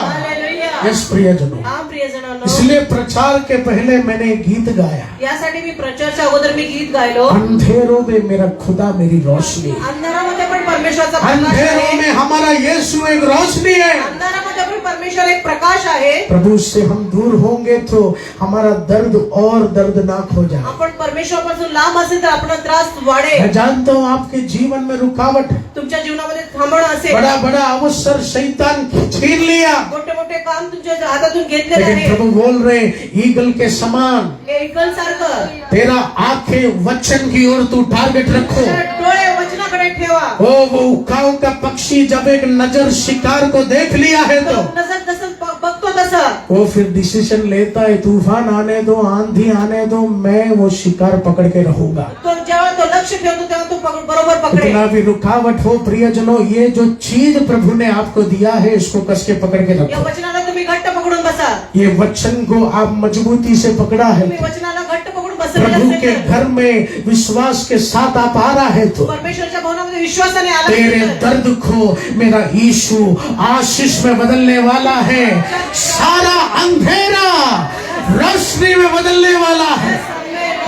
यस प्रियजनों, हा प्रियजनांनो, इसलिए प्रचार के पहले मैंने गीत गाया, यासाठी मी प्रचारच्या अगोदर मी गीत गायलो, अंधेरों में मेरा खुदा मेरी रोशनी, अंधारामध्ये पण परमेश्वराचा प्रकाश अंधेरों आहे, में हमारा यीशु एक रोशनी है। अंधारामध्ये पण परमेश्वर एक प्रकाश आहे। प्रभु से हम दूर होंगे तो हमारा दर्द और दर्दनाक हो जाए। आपण परमेश्वरापासून लांब असेल तर आपला त्रास वाढेल। मैं जानता हूँ आपके जीवन में रुकावट है, तुमच्या जीवनामध्ये थांबण असेल, बड़ा बड़ा अवसर शैतान छीन लिया, मोठे मोठे काम तुमच्या हातातून घेतलेले लेकिन आहे। प्रभु बोल रहे ईगल के समान एकल सारखं तेरा आंखें वचन की ओर तू टारगेट रखो। डोळे वचनाकडे ठेवा। वो उकाऊ का पक्षी जब एक नजर शिकार को देख लिया है तो नजर जसं बघतो तसं वो फिर डिसीजन लेता है, तूफान आने दो, आंधी आने दो, मैं वो शिकार पकड़ के रहूंगा। तो जेव्हा तो लक्ष ठेवतो तेव्हा तो बरोबर पकड़े। कितना भी रुकावट हो प्रियजनों, ये जो चीज प्रभु ने आपको दिया है इसको कस के पकड़ के या रखो। वचनाला तुम्ही घट्ट पकडून बसा। ये वचन को आप मजबूती से पकड़ा है, तुम्ही वचनाला घट्ट पकडून बसलेले प्रभु के असेल घर में विश्वास के साथ आप आ रहा है तो परमेश्वरच्या भवनामध्ये विश्वासाने आला तेरे असेल, दर्द को मेरा यीशु आशीष में बदलने वाला है। सारा अंधेरा रोशनी में बदलने वाला है।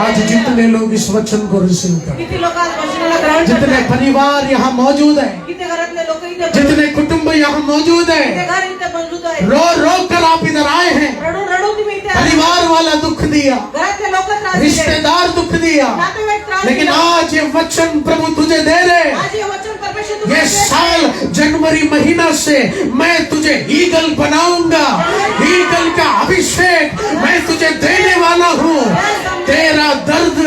आज जितने लोग इस वचन को रिसीव कर, किती लोक आज वचनाला ग्रहण जितने करतात, परिवार यहाँ मौजूद है, किती घरातले लोक इथे जितने कुटुंब यहाँ मौजूद किती है, घर इथे मजबूत आहे, रो रो कर आप इधर आए हैं। रडू रडू तुम्ही इथे आले। परिवार वाला दुख दिया, घरातले लोक त्रास दिले, रिश्तेदार दुख दिया, नातेवाईक त्रास लेकिन दिला। आज ये वचन प्रभु तुझे दे रहे। आज हे वचन परमेश्वर ये तुम्हाला देत आहे। साल जनवरी महीना से मैं तुझे ईगल बनाऊंगा, ईगल का अभिषेक मैं तुझे देने वाला हूँ। तेरा दर्द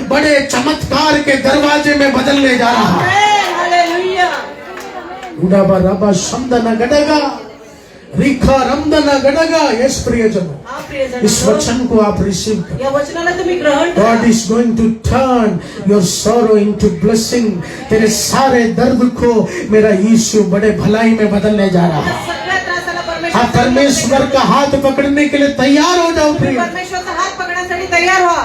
बड़े चमत्कार के दरवाजे में बदलने जा रहा है। Amen, hallelujah. उडाबा रबा शंदन गडगा, रिखा रमदन गडगा। यस प्रियजनों, हा प्रियजन, इस वचन को आप रिसीव करो। या वचनाला तुम्ही ग्रहण करा। God is going to turn your sorrow into blessing। तेरे सारे दर्द को मेरा यीशु बड़े भलाई में बदलने जा रहा है। सगळ्या त्रासाला आप परमेश्वर का हाथ पकड़ने के लिए तैयार हो जाओ प्रिय। परमेश्वरचा हात पकडण्यासाठी तयार व्हा।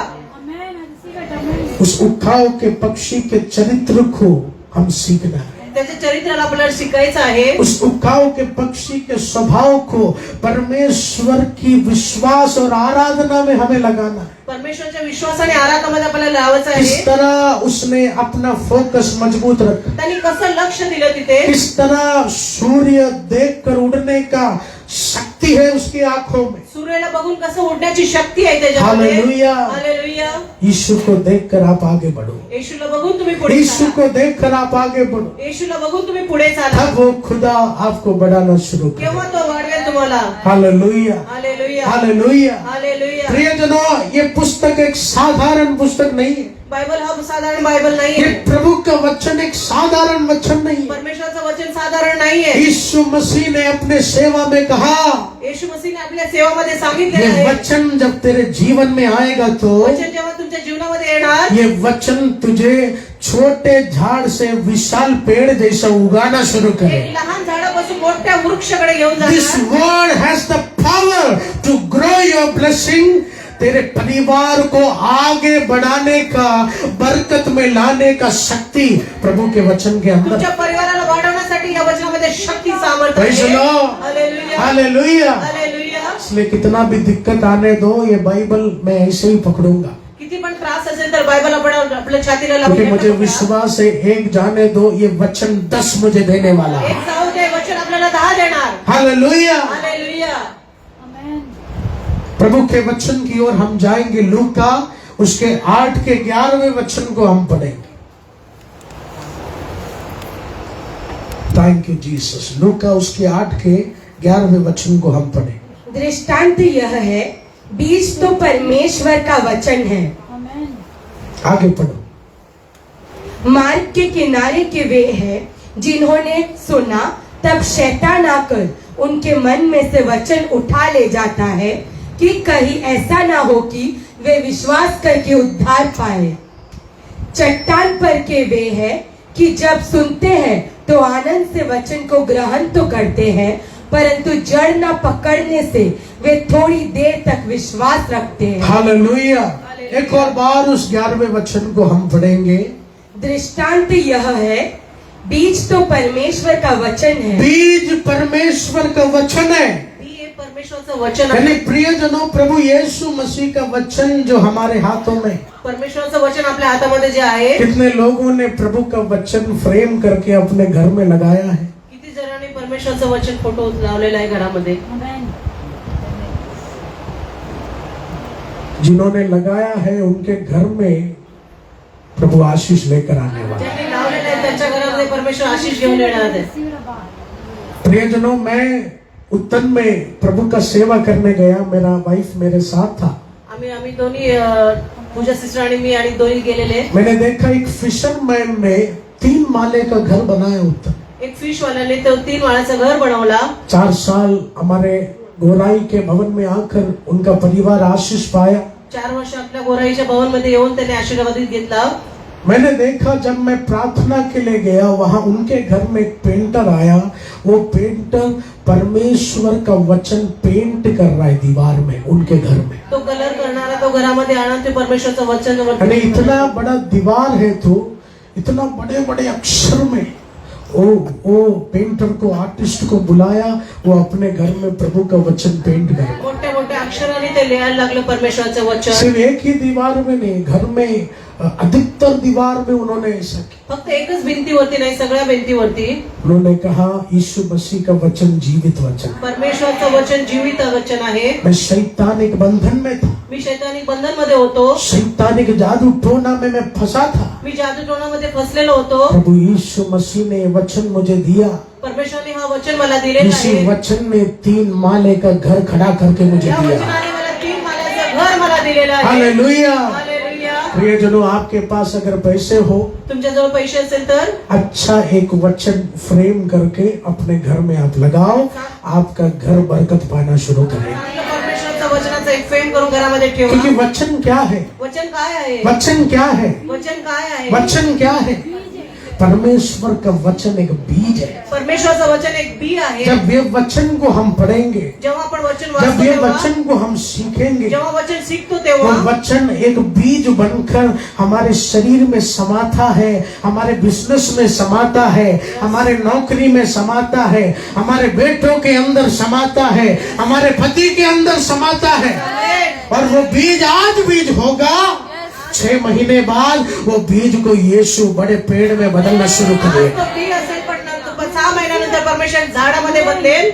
उस उखाव के पक्षी के चरित्र को हम सीखना है। त्याचे चरित्राला आपल्याला शिकायचं आहे। उस उखाव के पक्षी के स्वभाव को परमेश्वर की विश्वास और आराधना में हमें लगाना है। परमेश्वरच्या विश्वासाने आराधनामध्ये आपल्याला लावायचं किस आहे। तरह उसने अपना फोकस मजबूत रखा, त्यांनी कसं लक्ष दिलं तिथे, किस तरह सूर्य देखकर उड़ने का शक्ति है उसकी आंखों में। सूर्याला बघून कसं उडण्याची शक्ती आहे त्याच्यामध्ये। हालेलुया। हालेलुया। यीशु को देखकर आप आगे बढ़ो, येशूला बघून तुम्ही पुढे यीशु चाला। को देखकर आप आगे बढ़ो, येशूला बघून तुम्ही पुढे चाला। तब वो खुदा आपको बढ़ाना शुरू करे। केव्हा तो वाढवेल तुम्हाला। Hallelujah, hallelujah. हालेलुया। हालेलुया। प्रियजनों, ये पुस्तक एक साधारण पुस्तक नहीं है। बायबल हा साधारण बायबल ये नाहीये। प्रभु का वचन एक साधारण वचन नहीं है। परमेश्वराचं वचन साधारण नाहीये। यीशु मसीह ने अपने सेवा में कहा, येशू मसीहने आपल्या सेवामध्ये ये सांगितलेलं आहे, वचन जब तेरे जीवन में आएगा तो वचन जेव्हा तुमच्या जीवनामध्ये येणार, ये वचन तुझे छोटे झाड़ से विशाल पेड़ जैसा उगाना शुरू एक करे। लहान झाडापासून मोठ्या वृक्षाकडे घेऊन This जाणार। word has the power to grow your blessing। तेरे परिवार को आगे बढ़ाने का, बरकत में लाने का शक्ति प्रभु के वचन के अंदर। तुमच्या परिवाराला वाढवण्यासाठी या वचनामध्ये शक्ती सामर्थ्य Praise the आहे। Lord। हालेलुया। हालेलुया। हालेलुया। इसलिए कितना भी दिक्कत आने दो, ये बाइबल मैं ऐसे ही पकड़ूंगा, किती पण त्रास असेल तर बायबल आपण आपल्या छातीला लावून क्योंकि मुझे ठेवा। विश्वास है एक जाने दो, ये वचन 10 मुझे देने वाला है। एक जाऊ दे, वचन आपल्याला 10 देणार। हालेलुया। हालेलुया। प्रभु के वचन की ओर हम जाएंगे। लूका उसके 8 के 11वें वचन को हम पढ़ेंगे। Thank you Jesus. लूका उसके 8 के 11वें वचन को हम पढ़ेंगे। दृष्टांत यह है, बीज तो परमेश्वर का वचन है। आगे पढ़ो। मार्ग के किनारे के वे हैं जिन्होंने सुना, तब शैतान आकर उनके मन में से वचन उठा ले जाता है कि कहीं ऐसा ना हो कि वे विश्वास करके उद्धार पाए। चट्टान पर के वे हैं कि जब सुनते हैं तो आनंद से वचन को ग्रहण तो करते हैं, परंतु जड़ न पकड़ने से वे थोड़ी देर तक विश्वास रखते हैं। हालेलुया। एक और बार उस 11वें वचन को हम पढ़ेंगे। दृष्टांत यह है, बीज तो परमेश्वर का वचन है। बीज परमेश्वर का वचन है। बी हे परमेश्वराचं वचन यानी आहे। प्रियजनों, प्रभु यीशु मसीह का वचन जो हमारे हाथों में, परमेश्वराचं वचन आपल्या हातामध्ये जे आहे, कितने लोगों ने प्रभु का वचन फ्रेम करके अपने घर में लगाया है। किती जणांनी परमेश्वराचं वचन फोटो लावलेला आहे घरामध्ये। जिन्होंने लगाया है उनके घर में प्रभु आशीष लेकर आने वाला है। ज्यांनी लावलेलं आहे त्यांच्या घरामध्ये परमेश्वर आशीष घेऊन येणार आहे। प्रियजनों, मैं उत्तन में प्रभु का सेवा करने गया, मेरा वाइफ मेरे साथ था। आम्ही दोन्ही पूजा सिस्टर आणि मी आणि दोन्ही गेलेले। मैंने देखा एक फिशरमैन ने 3 माले का घर बनाया उत्तन। एक फिश वाल्याने तो 3 माळ्याचं घर बनवला। 4 साल हमारे गोराई के भवन में आकर उनका परिवार आशीष पाया। 4 वर्ष आपल्या गोराईच्या भवन मध्ये येऊन त्याने आशीर्वादित घेतला। मैंने देखा जब मैं प्रार्थना के लिए गया, वहां उनके घर में एक पेंटर आया। वो पेंटर परमेश्वर का वचन पेंट कर रहा है दीवार में, उनके घर में। तो कलर करणारा तो घरामध्ये आणा, ते परमेश्वराचं वचन यानी इतना बड़ा दीवार है, तो इतना बड़े बड़े अक्षर में वो पेंटर को, आर्टिस्ट को बुलाया, वो अपने घर में प्रभु का वचन पेंट करे। मोठ्या मोठ्या अक्षराने ते लिहायला लागलं परमेश्वराचं वचन। सिर्फ एक ही दीवार में नहीं, घर में अधिकतर दीवार में उन्होंने ऐसा किया। फक्त एकच भिंतीवरती नाही, सगळ्या भिंतीवरती उन्होंने कहा यीशु मसीह का वचन जीवित वचन। परमेश्वराचं वचन जीवित वचन आहे। मैं शैतानिक बंधन में था, मी शैतानिक बंधन मध्ये होतो, शैतानिक जादू टोना में मैं फंसा था। मी जादू टोणामध्ये फसलेलो होतो। प्रभु यीशु मसीह ने ये वचन मुझे दिया। परमेश्वराने हा वचन मला दिलेला इसी आहे। वचन ने 3 माले का घर खड़ा करके मुझे या दिया। वचनाने मला 3 माळ्याचं घर मला दिलेलं आहे। हालेलुया। हालेलुया। प्रियजनों, आपके पास अगर पैसे हो, तुमच्याजवळ पैसे असेल तर अच्छा एक वचन फ्रेम करके अपने घर में आप लगाओ, आपका घर बरकत पाना शुरू करेगा। चांगलं परमेश्वराचं वचनाचं एक फ्रेम करून घरामध्ये ठेवा। क्योंकि वचन क्या है? वचन काय आहे? वचन क्या है? वचन काय आहे? वचन क्या है? परमेश्वर का वचन एक बीज है। परमेश्वराचं वचन एक बी आहे। जब ये वचन को हम पढ़ेंगे, जेव्हा आपण वचन जब वाचतो ये तेव्हा, वचन को हम सीखेंगे, जेव्हा वचन शिकतो वो तेव्हा वचन एक बीज बनकर हमारे शरीर में समाता है, हमारे बिजनेस में समाता है, हमारे नौकरी में समाता है, हमारे बेटों के अंदर समाता है, हमारे पति के अंदर समाता है। और वो बीज आज बीज होगा, 6 महीने बाद वो बीज को यीशु बड़े पेड़ में बदलना शुरू करेगा। तो बी असेल पण नंतर 6 महिन्यानंतर परमेश्वर झाडामध्ये बदलेल।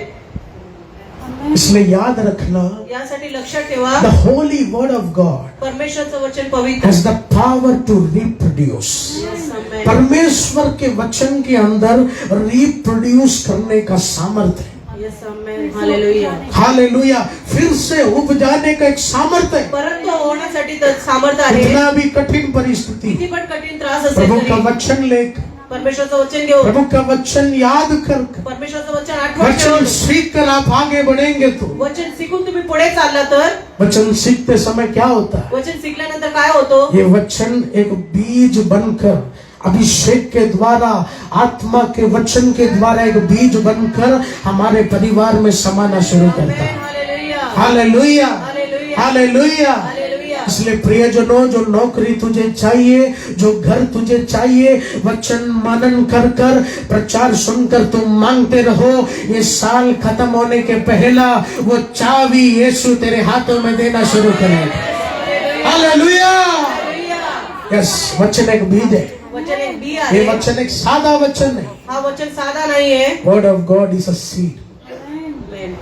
इसलिए याद रखना, यासाठी लक्षात ठेवा, the holy word of God परमेश्वराचं वचन पवित्र has the power to reproduce। आहे। परमेश्वर के वचन के अंदर रिप्रोड्यूस करने का सामर्थ्य है। Yes amen. हालेलुया। हालेलुया। फिर से उग जाने का एक सामर्थ्य है। परंतु होण्यासाठी तर सामर्थ्य आहे। इतना भी कठिन परिस्थिति, किती पण कठीण त्रास असेल प्रभु का तरी वचन लेकर, परमेश्वराचं वचन घेऊन, प्रभु का वचन याद कर, परमेश्वराचं वचन आठवण वचन ठेवून, सीख कर आप आगे बढ़ेंगे तो वचन शिकून तुम्ही पुढे चालला तर वचन सीखते समय क्या होता है? वचन शिकल्यानंतर काय होतो? ये वचन एक बीज बनकर, अभिषेक के द्वारा, आत्मा के वचन के द्वारा एक बीज बनकर हमारे परिवार में समाना शुरू करता है। Hallelujah. Hallelujah. Hallelujah. Hallelujah. Hallelujah. इसलिए प्रियजनों, जो नौकरी तुझे चाहिए, जो घर तुझे चाहिए, वचन मनन कर कर, प्रचार सुनकर तुम मांगते रहो। ये साल खत्म होने के पहला वो चाबी यीशु तेरे हाथों में देना शुरू करेगा। हालेलुया। यस, वचन एक बीज है। वचन एक बी ये आहे। वचन एक सादा वचन है। हा वचन साधा नाहीये। Word of god is a seed. Amen.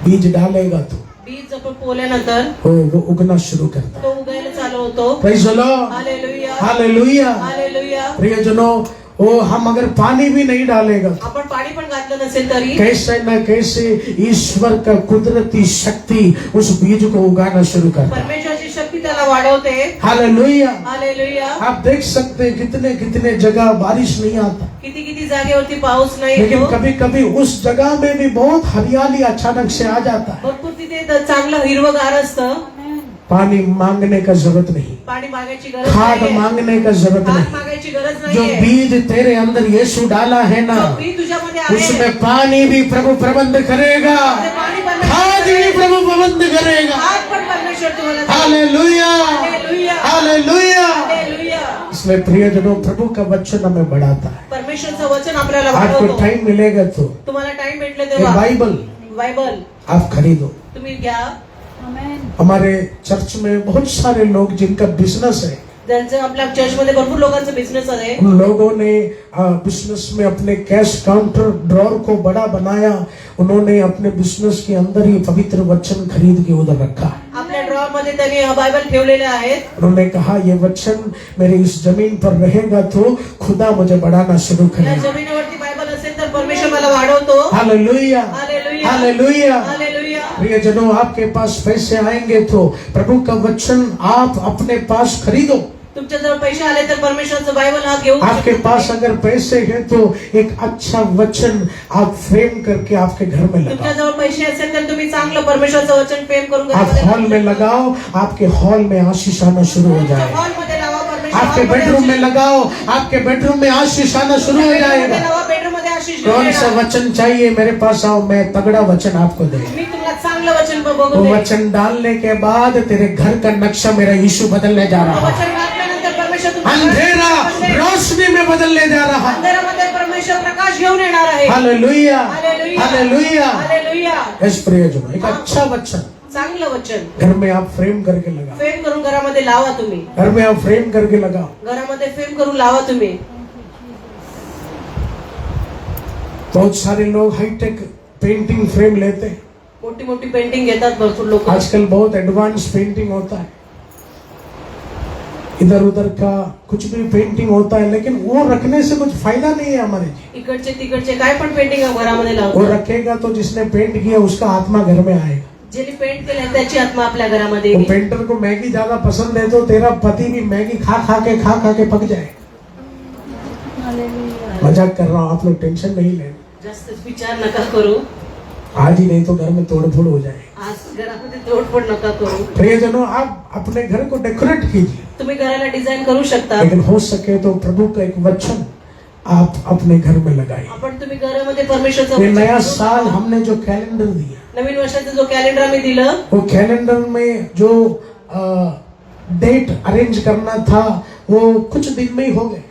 बीज डालेगा तो बीज आपण पोल्यानंतर वो उगना शुरू करता है। तो उगायला चालू होतो। Praise the lord. Hallelujah. Hallelujah. Hallelujah. प्रियजनों, वो हम अगर पानी भी नहीं डालेगा, आपण पाणी पण घातलं नसेल तरी कैसे न कैसे ईश्वर का कुदरती शक्ति उस बीज को उगाना शुरू करता है। परमेश्वराची शक्ती त्याला वाढवते। हालेलुया। हालेलुया। आप देख सकते हैं कितने कितने जगह बारिश नहीं आता, किती किती जागेवरती पाऊस नाही लेकिन येतो। कभी कभी उस जगह में भी बहुत हरियाली अचानक से आ जाता है। भरपूर तिथे चांगलं हिरवगार असतं। पानी मांगने का जरूरत नहीं, पाणी मागायची गरज खाद नाहीये. मांगने का जरूरत खाद नहीं। मागायची गरज जो नाहीये. बीज तेरे अंदर यीशु डाला है ना, जो बी तुझ्यामध्ये आहे उसमें पानी भी प्रभु प्रबंध करेगा, ते पाणी परमेश्वर खाद भी प्रभु प्रबंध करेगा। खाद पण परमेश्वर तुम्हाला देईल. Hallelujah, hallelujah. हालेलुया। हालेलुया. इसलिए प्रियजनों, प्रभु का वचन हमें बढ़ाता है। परमेश्वरचं वचन आपल्याला आपको वाढवतो. टाइम मिलेगा तो तुम्हाला टाइम भेटले ये तेव्हा बाइबल बायबल आप खरीदो। तुम्ही घ्या. हमारे चर्च में बहुत सारे लोग जिनका बिजनेस है, त्यांचं आपल्या चर्चमध्ये भरपूर लोकांचा बिझनेस आहे. उन लोगों ने बिजनेस में अपने कैश काउंटर ड्रॉर को बड़ा बनाया। उन्होंने अपने बिजनेस के अंदर ही पवित्र वचन खरीद के उधर रखा। आपल्या ड्रॉवर मध्ये त्यांनी बायबल ठेवलेले आहेत. उन्होंने कहा, ये वचन मेरे इस जमीन पर रहेगा तो खुदा मुझे बढ़ाना शुरू या करेगा। जमिनीवरती बायबल असेल तर परमेश्वर मला वाढवतो. Hallelujah, hallelujah. हालेलुया। हालेलुया. प्रियजनों, आपके पास पैसे आएंगे तो प्रभु का वचन आप अपने पास खरीदो। तुमच्या जवळ पैसे आले तर परमेश्वरचं बायबल हा घेऊ आपके शकता. पास अगर पैसे हैं तो एक अच्छा वचन आप फ्रेम करके आपके घर में तुमच्या लगाओ। जवळ पैसे असेल तर तुम्ही चांगलं परमेश्वरचं वचन प्रेम करून आप हॉल में लगाओ, आपके हॉल में आशीष आना शुरू हो जाए। हॉल मध्ये लावा. परमेश्वर आपके हॉलमध्ये बेडरूम में आशीष- लगाओ, आपके बेडरूम में आशीष आना शुरू हो बेडरूम मध्ये जाएगा। लावा. बेडरूम मध्ये आशीष कौन घेऊन सा येणार. वचन चाहिए, मेरे पास आओ, मैं तगड़ा वचन आपको दे। मी तुम्हाला चांगलं वचन वो बघून देईन. वचन डालने के बाद तेरे घर का नक्शा मेरा यीशु बदलने जा रहा है। वचन घातल्यानंतर परमेश्वर तुमच्या अंधेरा घरामध्ये रोशनी में बदलने जा रहा है। अंधारामध्ये परमेश्वर प्रकाश घेऊन येणार आहे. Hallelujah, hallelujah. हालेलुया। हालेलुया. इस प्रियजनों, एक अच्छा वचन चांगलं वचन घर में आप फ्रेम करके लगाओ। फ्रेम करून घरामध्ये लावा. तुम्ही घर में आप फ्रेम करके लगाओ। घरामध्ये फ्रेम करून लावा. तुम्ही बहुत सारे लोग हाईटेक पेंटिंग फ्रेम लेते हैं। मोठी मोठी पेंटिंग घेतात भरपूर लोक. आजकल बहुत एडवांस पेंटिंग होता है, इधर उधर का कुछ भी पेंटिंग होता है, लेकिन वो रखने से कुछ फायदा नहीं है हमारे जी। इकडचे तिकडचे काय पण पेंटिंग घरामध्ये वो लावतात. रखेगा तो जिसने पेंट किया उसका आत्मा घर में आएगा। ज्यांनी पेंट केलं त्याची आत्मा आपल्या घरामध्ये वो येईल. पेंटर को मैगी ज्यादा पसंद है तो तेरा पति भी मैगी खा खा के पक जाए। मजाक कर रहा हूँ, आप लोग टेंशन नहीं लेना। जास्त विचार नका करू. आज ही नहीं तो घर में तोड़फोड़ हो जाए। आज घरामध्ये तोडफोड नका करू. प्रियजनों, आप अपने घर को डेकोरेट कीजिए, तुम्ही घराला डिझाईन करू शकता. लेकिन हो सके तो प्रभु का एक वचन आप अपने घर में लगाइए। आपण तुम्ही घरामध्ये परमेश्वरचं ये वचन नया करून साल लावा. हमने जो कैलेंडर दिया, नवीन वर्षाचं जो कॅलेंडर आम्ही दिलं वो कैलेंडर में जो डेट अरेंज करना था वो कुछ दिन में ही हो गए।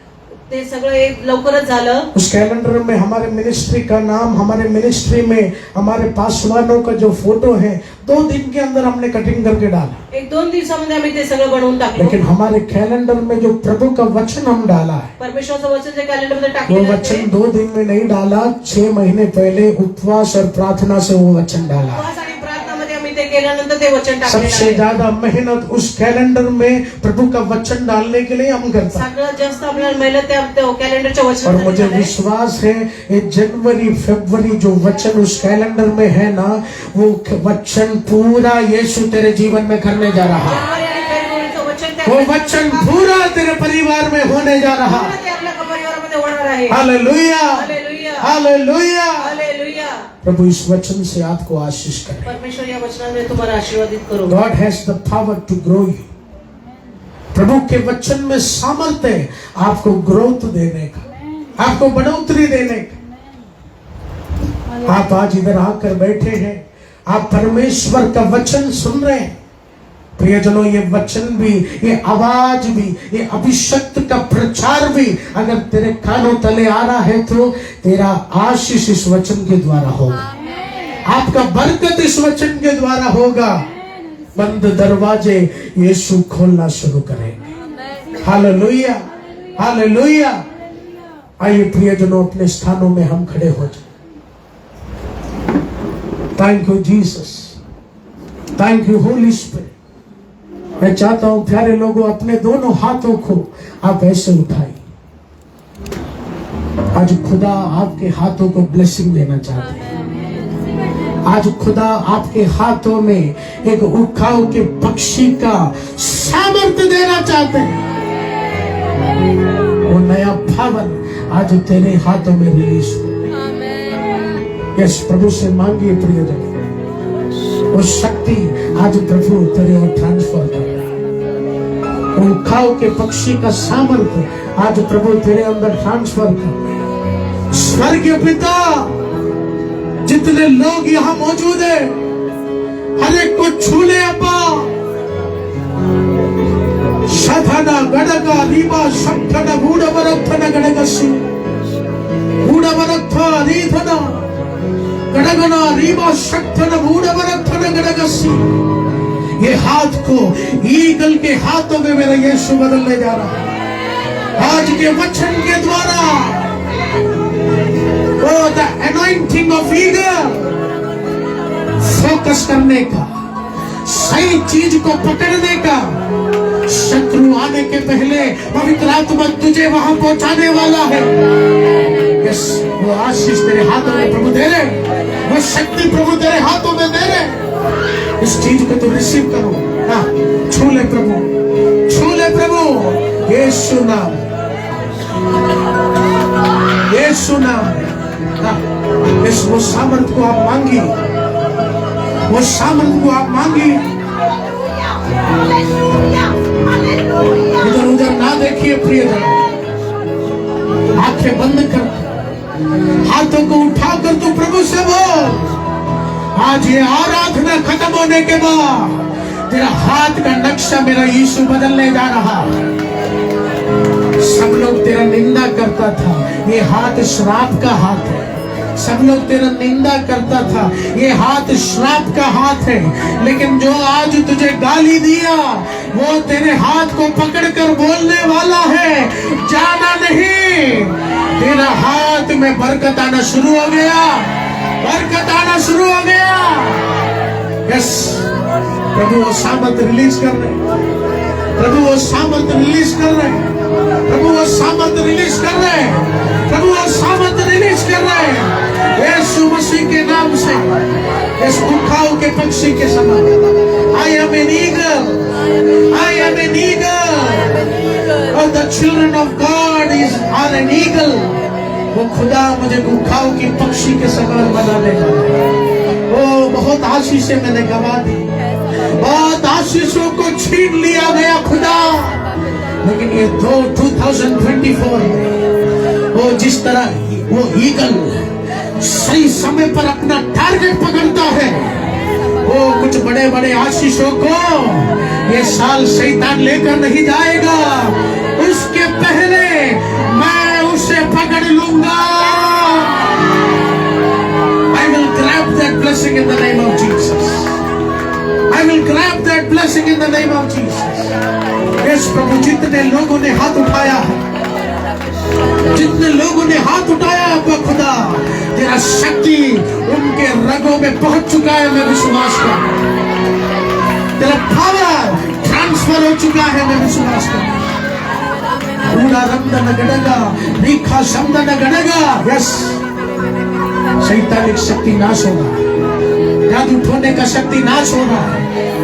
ते सगळं एक लवकरच झालं. उस कैलेंडर में हमारे मिनिस्ट्री का नाम, हमारे मिनिस्ट्री में हमारे पासवानों का जो फोटो है, 2 दिन के अंदर हमने कटिंग करके डाला। 1-2 दिवसामध्ये आम्ही ते सगळं बनवून टाकलं. लेकिन हमारे कैलेंडर में जो प्रभु का वचन हम डाला है, परमेश्वरचं वचन जे कॅलेंडर मध्ये वो टाकलेलं आहे वचन ते 2 दिन में नहीं डाला, 6 महीने पहले उपवास और प्रार्थना से वो वचन डाला। उपवास आणि प्रार्थनामध्ये आम्ही ते केल्यानंतर ते वचन टाकलेलं सबसे आहे. ज्यादा मेहनत उस कैलेंडर में प्रभु का वचन डालने के लिए हम करते हैं। सगळ्यात जास्त आपल्याला मेहनत त्या कॅलेंडरच्या और वचन मुझे विश्वास है ये जनवरी फरवरी जो वचन उस कैलेंडर में है ना, वो वचन पूरा यीशु तेरे जीवन में करने जा रहा है। वो वचन पूरा तेरे परिवार में होने जा रहा है। ते आपल्या परिवारामध्ये होणार आहे. Hallelujah, hallelujah. हालेलुया। हालेलुया. प्रभु इस वचन से आपको आशीष करे। परमेश्वर या वचनाने तुम्हाला आशीर्वादित करो. God has the power to grow you. प्रभु के वचन में सामर्थ्य है आपको ग्रोथ देने का, आपको बढ़ोतरी देने का। आप आज इधर आकर बैठे हैं, आप परमेश्वर का वचन सुन रहे हैं। प्रियजनों, ये वचन भी, ये आवाज भी, ये अभिषेक का प्रचार भी अगर तेरे कानों तले आ रहा है तो तेरा आशीष इस वचन के द्वारा होगा, आपका बरकत इस वचन के द्वारा होगा। बंद दरवाजे यीशु खोलना शुरू करेंगे। Hallelujah, hallelujah. आइए प्रियजनों, अपने स्थानों में हम खड़े हो जाए। Thank you Jesus, thank you holy spirit. मैं चाहता हूं प्यारे लोगों, अपने दोनों हाथों को आप ऐसे उठाइए। आज खुदा आपके हाथों को ब्लेसिंग देना चाहते हैं। आज खुदा आपके हाथों में एक उखाव के पक्षी का सामर्थ्य देना चाहते हैं। वो नया भवन आज तेरे हाथों में रिलीज हो। यस, प्रभु से मांगिए प्रियजन। वो शक्ति आज प्रभु तेरे और ट्रांसफर कर रहा है। उन खाओ के पक्षी का सामर्थ्य आज प्रभु तेरे अंदर ट्रांसफर कर रहा है। स्वर्गीय पिता, जितने लोग यहाँ मौजूद है, हर एक को छू ले अब्बा। शधना गड़गा रीबा शक्थना बूढ़वरथना गड़गसी बूढ़वरथा रीधना गड़गना रीबा शक्थना बूढ़वरथना गड़गसी। ये हाथ को ईगल के हाथों में मेरा यीशु बदलने जा रहा है आज के वचन के द्वारा। Oh the anointing of eagle, focus करने का, सही चीज को पकड़ने का। शत्रु आने के पहले पवित्र आत्मा तुझे वहां पहुंचाने वाला है। यस, वो आशीष तेरे हाथों में प्रभु दे रहे, वो शक्ति प्रभु तेरे हाथों में दे रहे। इस चीज को तो रिसीव करो। हाँ, छू ले प्रभु, छू ले प्रभु। यीशु नाम, यीशु नाम। हाँ, इस वो सामर्थ को आप मांगिए, वो सामर्थ को आप मांगिए। इधर उधर ना देखिए प्रियजन, आंखें बंद कर, हाथों को उठाकर तू प्रभु से बोल। आज ये आराधना खत्म होने के बाद तेरा हाथ का नक्शा मेरा यीशु बदलने जा रहा। सब लोग तेरा निंदा करता था, ये हाथ श्राप का हाथ है। सब लोग तेरा निंदा करता था, ये हाथ श्राप का हाथ है। लेकिन जो आज तुझे गाली दिया, वो तेरे हाथ को पकड़कर बोलने वाला है, जाना नहीं। तेरा हाथ में बरकत आना शुरू हो गया, बरकत आना शुरू हो गया। यस, प्रभु वो सामर्थ रिलीज कर रहे, प्रभु वो सामर्थ रिलीज कर रहे, प्रभु वो सामर्थ रिलीज कर रहे, प्रभु वो सामर्थ रिलीज कर रहे। यीशु मसीह के नाम से इस गुफाओं के पक्षी के समान, I am an eagle, I am an eagle, और the children of God are an eagle। वो खुदा मुझे गुफाओं की पक्षी के समान बना देगा। ओ बहुत आशीषें मैंने गवा दी, बहुत आशीषों को छीन लिया गया खुदा। लेकिन ये 2024 में वो जिस तरह वो ईगल सही समय पर अपना टारगेट पकड़ता है, वो कुछ बड़े बड़े आशीषों को ये साल शैतान लेकर नहीं जाएगा। उसके पहले मैं उसे पकड़ लूंगा। I will grab that blessing in the name of Jesus. I will grab that blessing in the name of Jesus. Yes प्रभु, जितने लोगों ने हाथ उठाया है, जितने लोगों ने हाथ उठाया है खुदा, तेरा शक्ति उनके रगों में पहुंच चुका है। मैं विश्वास कर, तेरा पावर ट्रांसफर हो चुका है। मैं विश्वास कर, पूरा रंदन गड़ेगा, रीखा शब्दन गड़ेगा। यस, शैतानिक शक्ति नाश होगा, जादू टोने का शक्ति नाश होगा।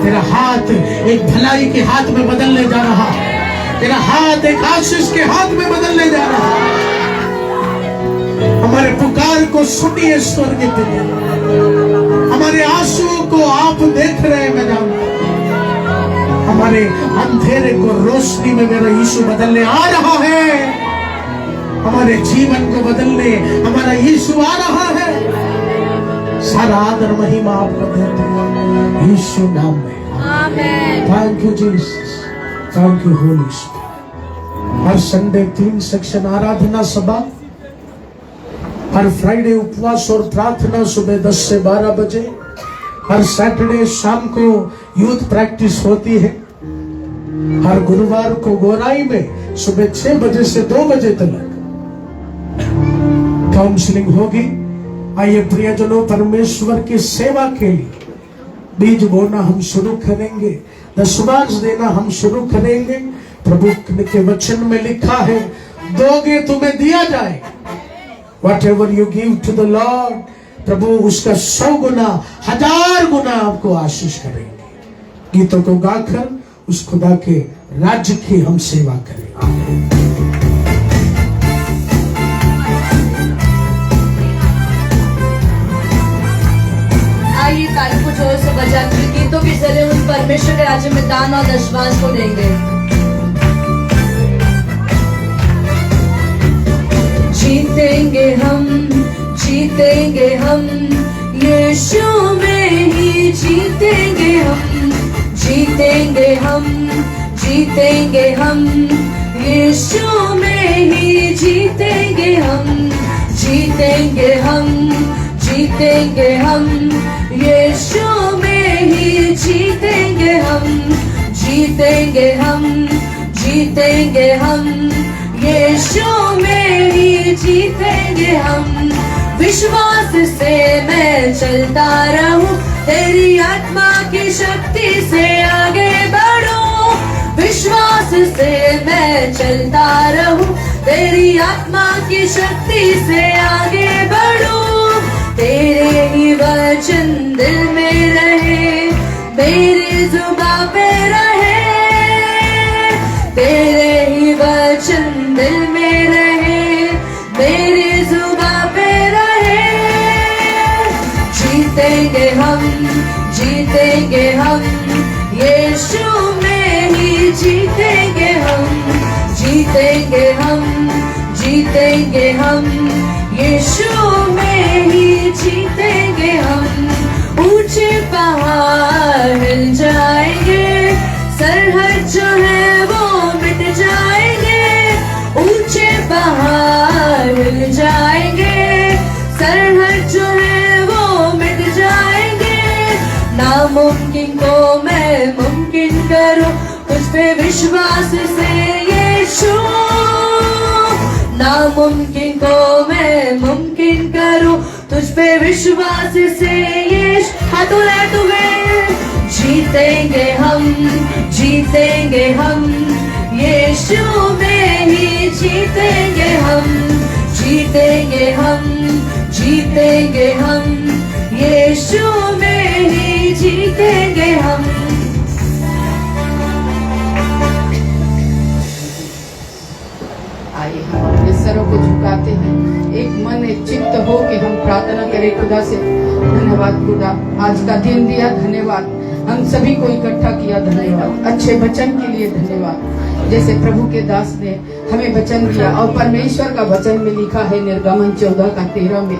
तेरा हाथ एक भलाई के हाथ में बदलने जा रहा है, तेरा हाथ एक आशीष के हाथ में बदलने जा रहा है। हमारे पुकार को सुनिए स्वर्गीय पिता, हमारे आंसुओं को आप देख रहे हैं। मैं जानता हूं हमारे अंधेरे को रोशनी में मेरा यीशु बदलने आ रहा है। हमारे जीवन को बदलने हमारा यीशु आ रहा है। सारा आदर महिमा आपको देते हैं यीशु नाम में। Thank you Jesus, thank you holy spirit. हर संडे 3 सेक्शन आराधना सभा, हर फ्राइडे उपवास और प्रार्थना सुबह 10 से 12 बजे, हर सैटरडे शाम को यूथ प्रैक्टिस होती है, हर गुरुवार को गोराई में सुबह 6 बजे से 2 बजे तक काउंसलिंग होगी। आइए प्रियजनों, परमेश्वर की सेवा के लिए बीज बोना हम शुरू करेंगे, दशमांश देना हम शुरू करेंगे। प्रभु के वचन में लिखा है, दोगे तुम्हें दिया जाए। Whatever you give to the Lord, प्रभु उसका 100 गुना 1000 गुना आपको आशीष करेंगे। गीतों को गाकर उस खुदा के राज्य की हम सेवा करें। आइए सारे कुछ और से बचा के गीतों के जरिए उस परमेश्वर के राज्य में दान और दशमांश को देंगे। जीतेंगे हम यीशु में ही जीतेंगे हम यीशु में ही जीतेंगे हम यीशु में ही जीतेंगे हम यीशु में ही जीतेंगे हम। विश्वास से मैं चलता रहूं, तेरी आत्मा की शक्ति से आगे बढ़ूं। विश्वास से मैं चलता रहूं, तेरी आत्मा की शक्ति से आगे बढ़ूं। तेरे ही वचन दिल में रहे, मेरी जुबान पे रहे। तेरे ही वचन दिल में रहे, मेरी जुबान पे रहे। जीतेंगे हम यीशु में ही जीतेंगे हम यीशु में ही जीतेंगे हम। ऊंचे पहाड़ हिल जाएंगे, सरहद जो है वो मिट जाएंगे। ऊंचे पहाड़ हिल जाएंगे, सरहद जो है वो मिट जाएंगे। नामुमकिन को मैं मुमकिन करूं, तुझ पे विश्वास से यीशु। नामुमकिन को मैं मुमकिन करूं, तुझ पे विश्वास से यीशु। हाथों में जीतेंगे हम यीशु में ही जीतेंगे हम यीशु में ही जीतेंगे हम। आइए हम अपने सरों को झुकाते हैं, एक मन एक चित्त हो कि हम प्रार्थना करें खुदा से। धन्यवाद खुदा, आज का दिन दिया, धन्यवाद। हम सभी को इकट्ठा किया, धन्यवाद। अच्छे वचन के लिए धन्यवाद। जैसे प्रभु के दास ने हमें वचन दिया और परमेश्वर का वचन में लिखा है निर्गमन 14:13 में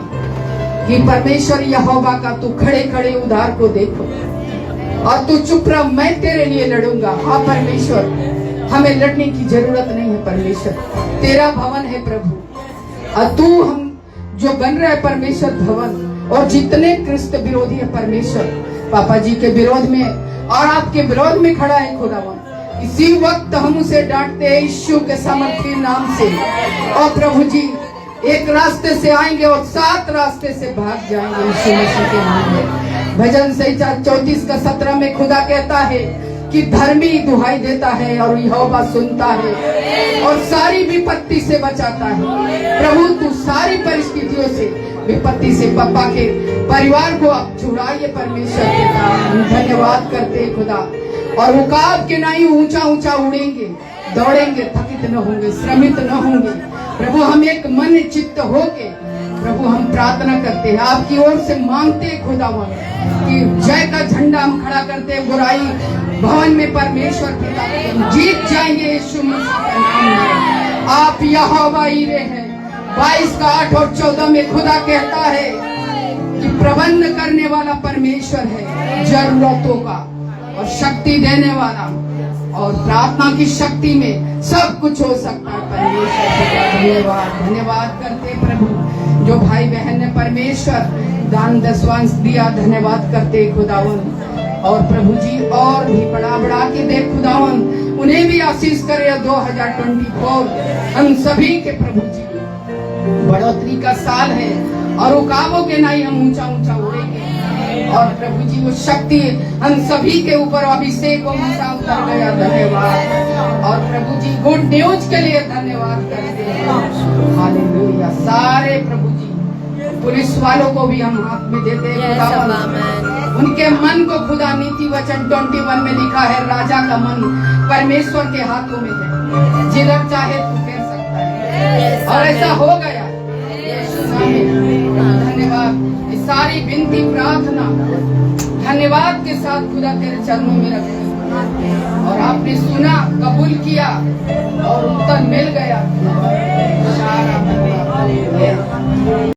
कि परमेश्वर यहोवा का तू खड़े खड़े उधार को देखो और तू चुप रह, मैं तेरे लिए लड़ूंगा। हाँ परमेश्वर, हमें लड़ने की जरूरत नहीं है परमेश्वर, तेरा भवन है प्रभु। और तू हम जो बन रहा है परमेश्वर भवन, और जितने क्रिस्त विरोधी है परमेश्वर पापा जी के विरोध में और आपके विरोध में खड़ा है खुदावन, इसी वक्त हम उसे डांटते हैं यीशु के सामर्थी नाम से। और प्रभु जी एक रास्ते से आएंगे और 7 रास्ते से भाग जाएंगे यीशु मसीह के नाम में। भजन संहिता 34:17 में खुदा कहता है कि धर्मी दुहाई देता है और यहोवा सुनता है और सारी विपत्ति से बचाता है। प्रभु तू सारी परिस्थितियों से, विपत्ति से पापा के परिवार को आप छुड़ाइए परमेश्वर के नाम। धन्यवाद करते खुदा, और रुकावट के नहीं ऊंचा ऊंचा उड़ेंगे, दौड़ेंगे, थकित न होंगे, श्रमित न होंगे। प्रभु हम एक मन चित्त होके प्रभु हम प्रार्थना करते हैं, आपकी ओर से मांगते हैं खुदावन कि जय का झंडा हम खड़ा करते हैं। बुराई भवन में परमेश्वर पिता हम जीत जाएंगे यीशु मसीह के नाम में। आप यहोवा ईरे हैं। 22:8 और 14 में खुदा कहता है कि प्रबंध करने वाला परमेश्वर है, जरूरतों का और शक्ति देने वाला, और प्रार्थना की शक्ति में सब कुछ हो सकता है परमेश्वर। धन्यवाद करते प्रभु, जो भाई बहन ने परमेश्वर दान दशवांश दिया, धन्यवाद करते खुदावन। और प्रभु जी और भी बढ़ा के दे खुदावन, उन्हें भी आशीष करे। 2024 हम सभी के प्रभु जी बढ़ोतरी का साल है और रुकावों के नहीं हम ऊंचा ऊंचा उड़ेंगे। और प्रभु जी वो शक्ति हम सभी के ऊपर अभिषेक उतर गया। धन्यवाद। और प्रभु जी गुड न्यूज के लिए धन्यवाद करते हैं। हालेलुया। सारे प्रभु जी पुलिस वालों को भी हम हाथ में देते हैं। उनके मन को खुदा, नीति वचन 21 में लिखा है, राजा का मन परमेश्वर के हाथों में है, जिधर चाहे तू फेर सकता है। और ऐसा हो गया। धन्यवाद। सारी विनती प्रार्थना धन्यवाद के साथ खुदा तेरे चरणों में रखते हैं। और आपने सुना, कबूल किया और उत्तर मिल गया।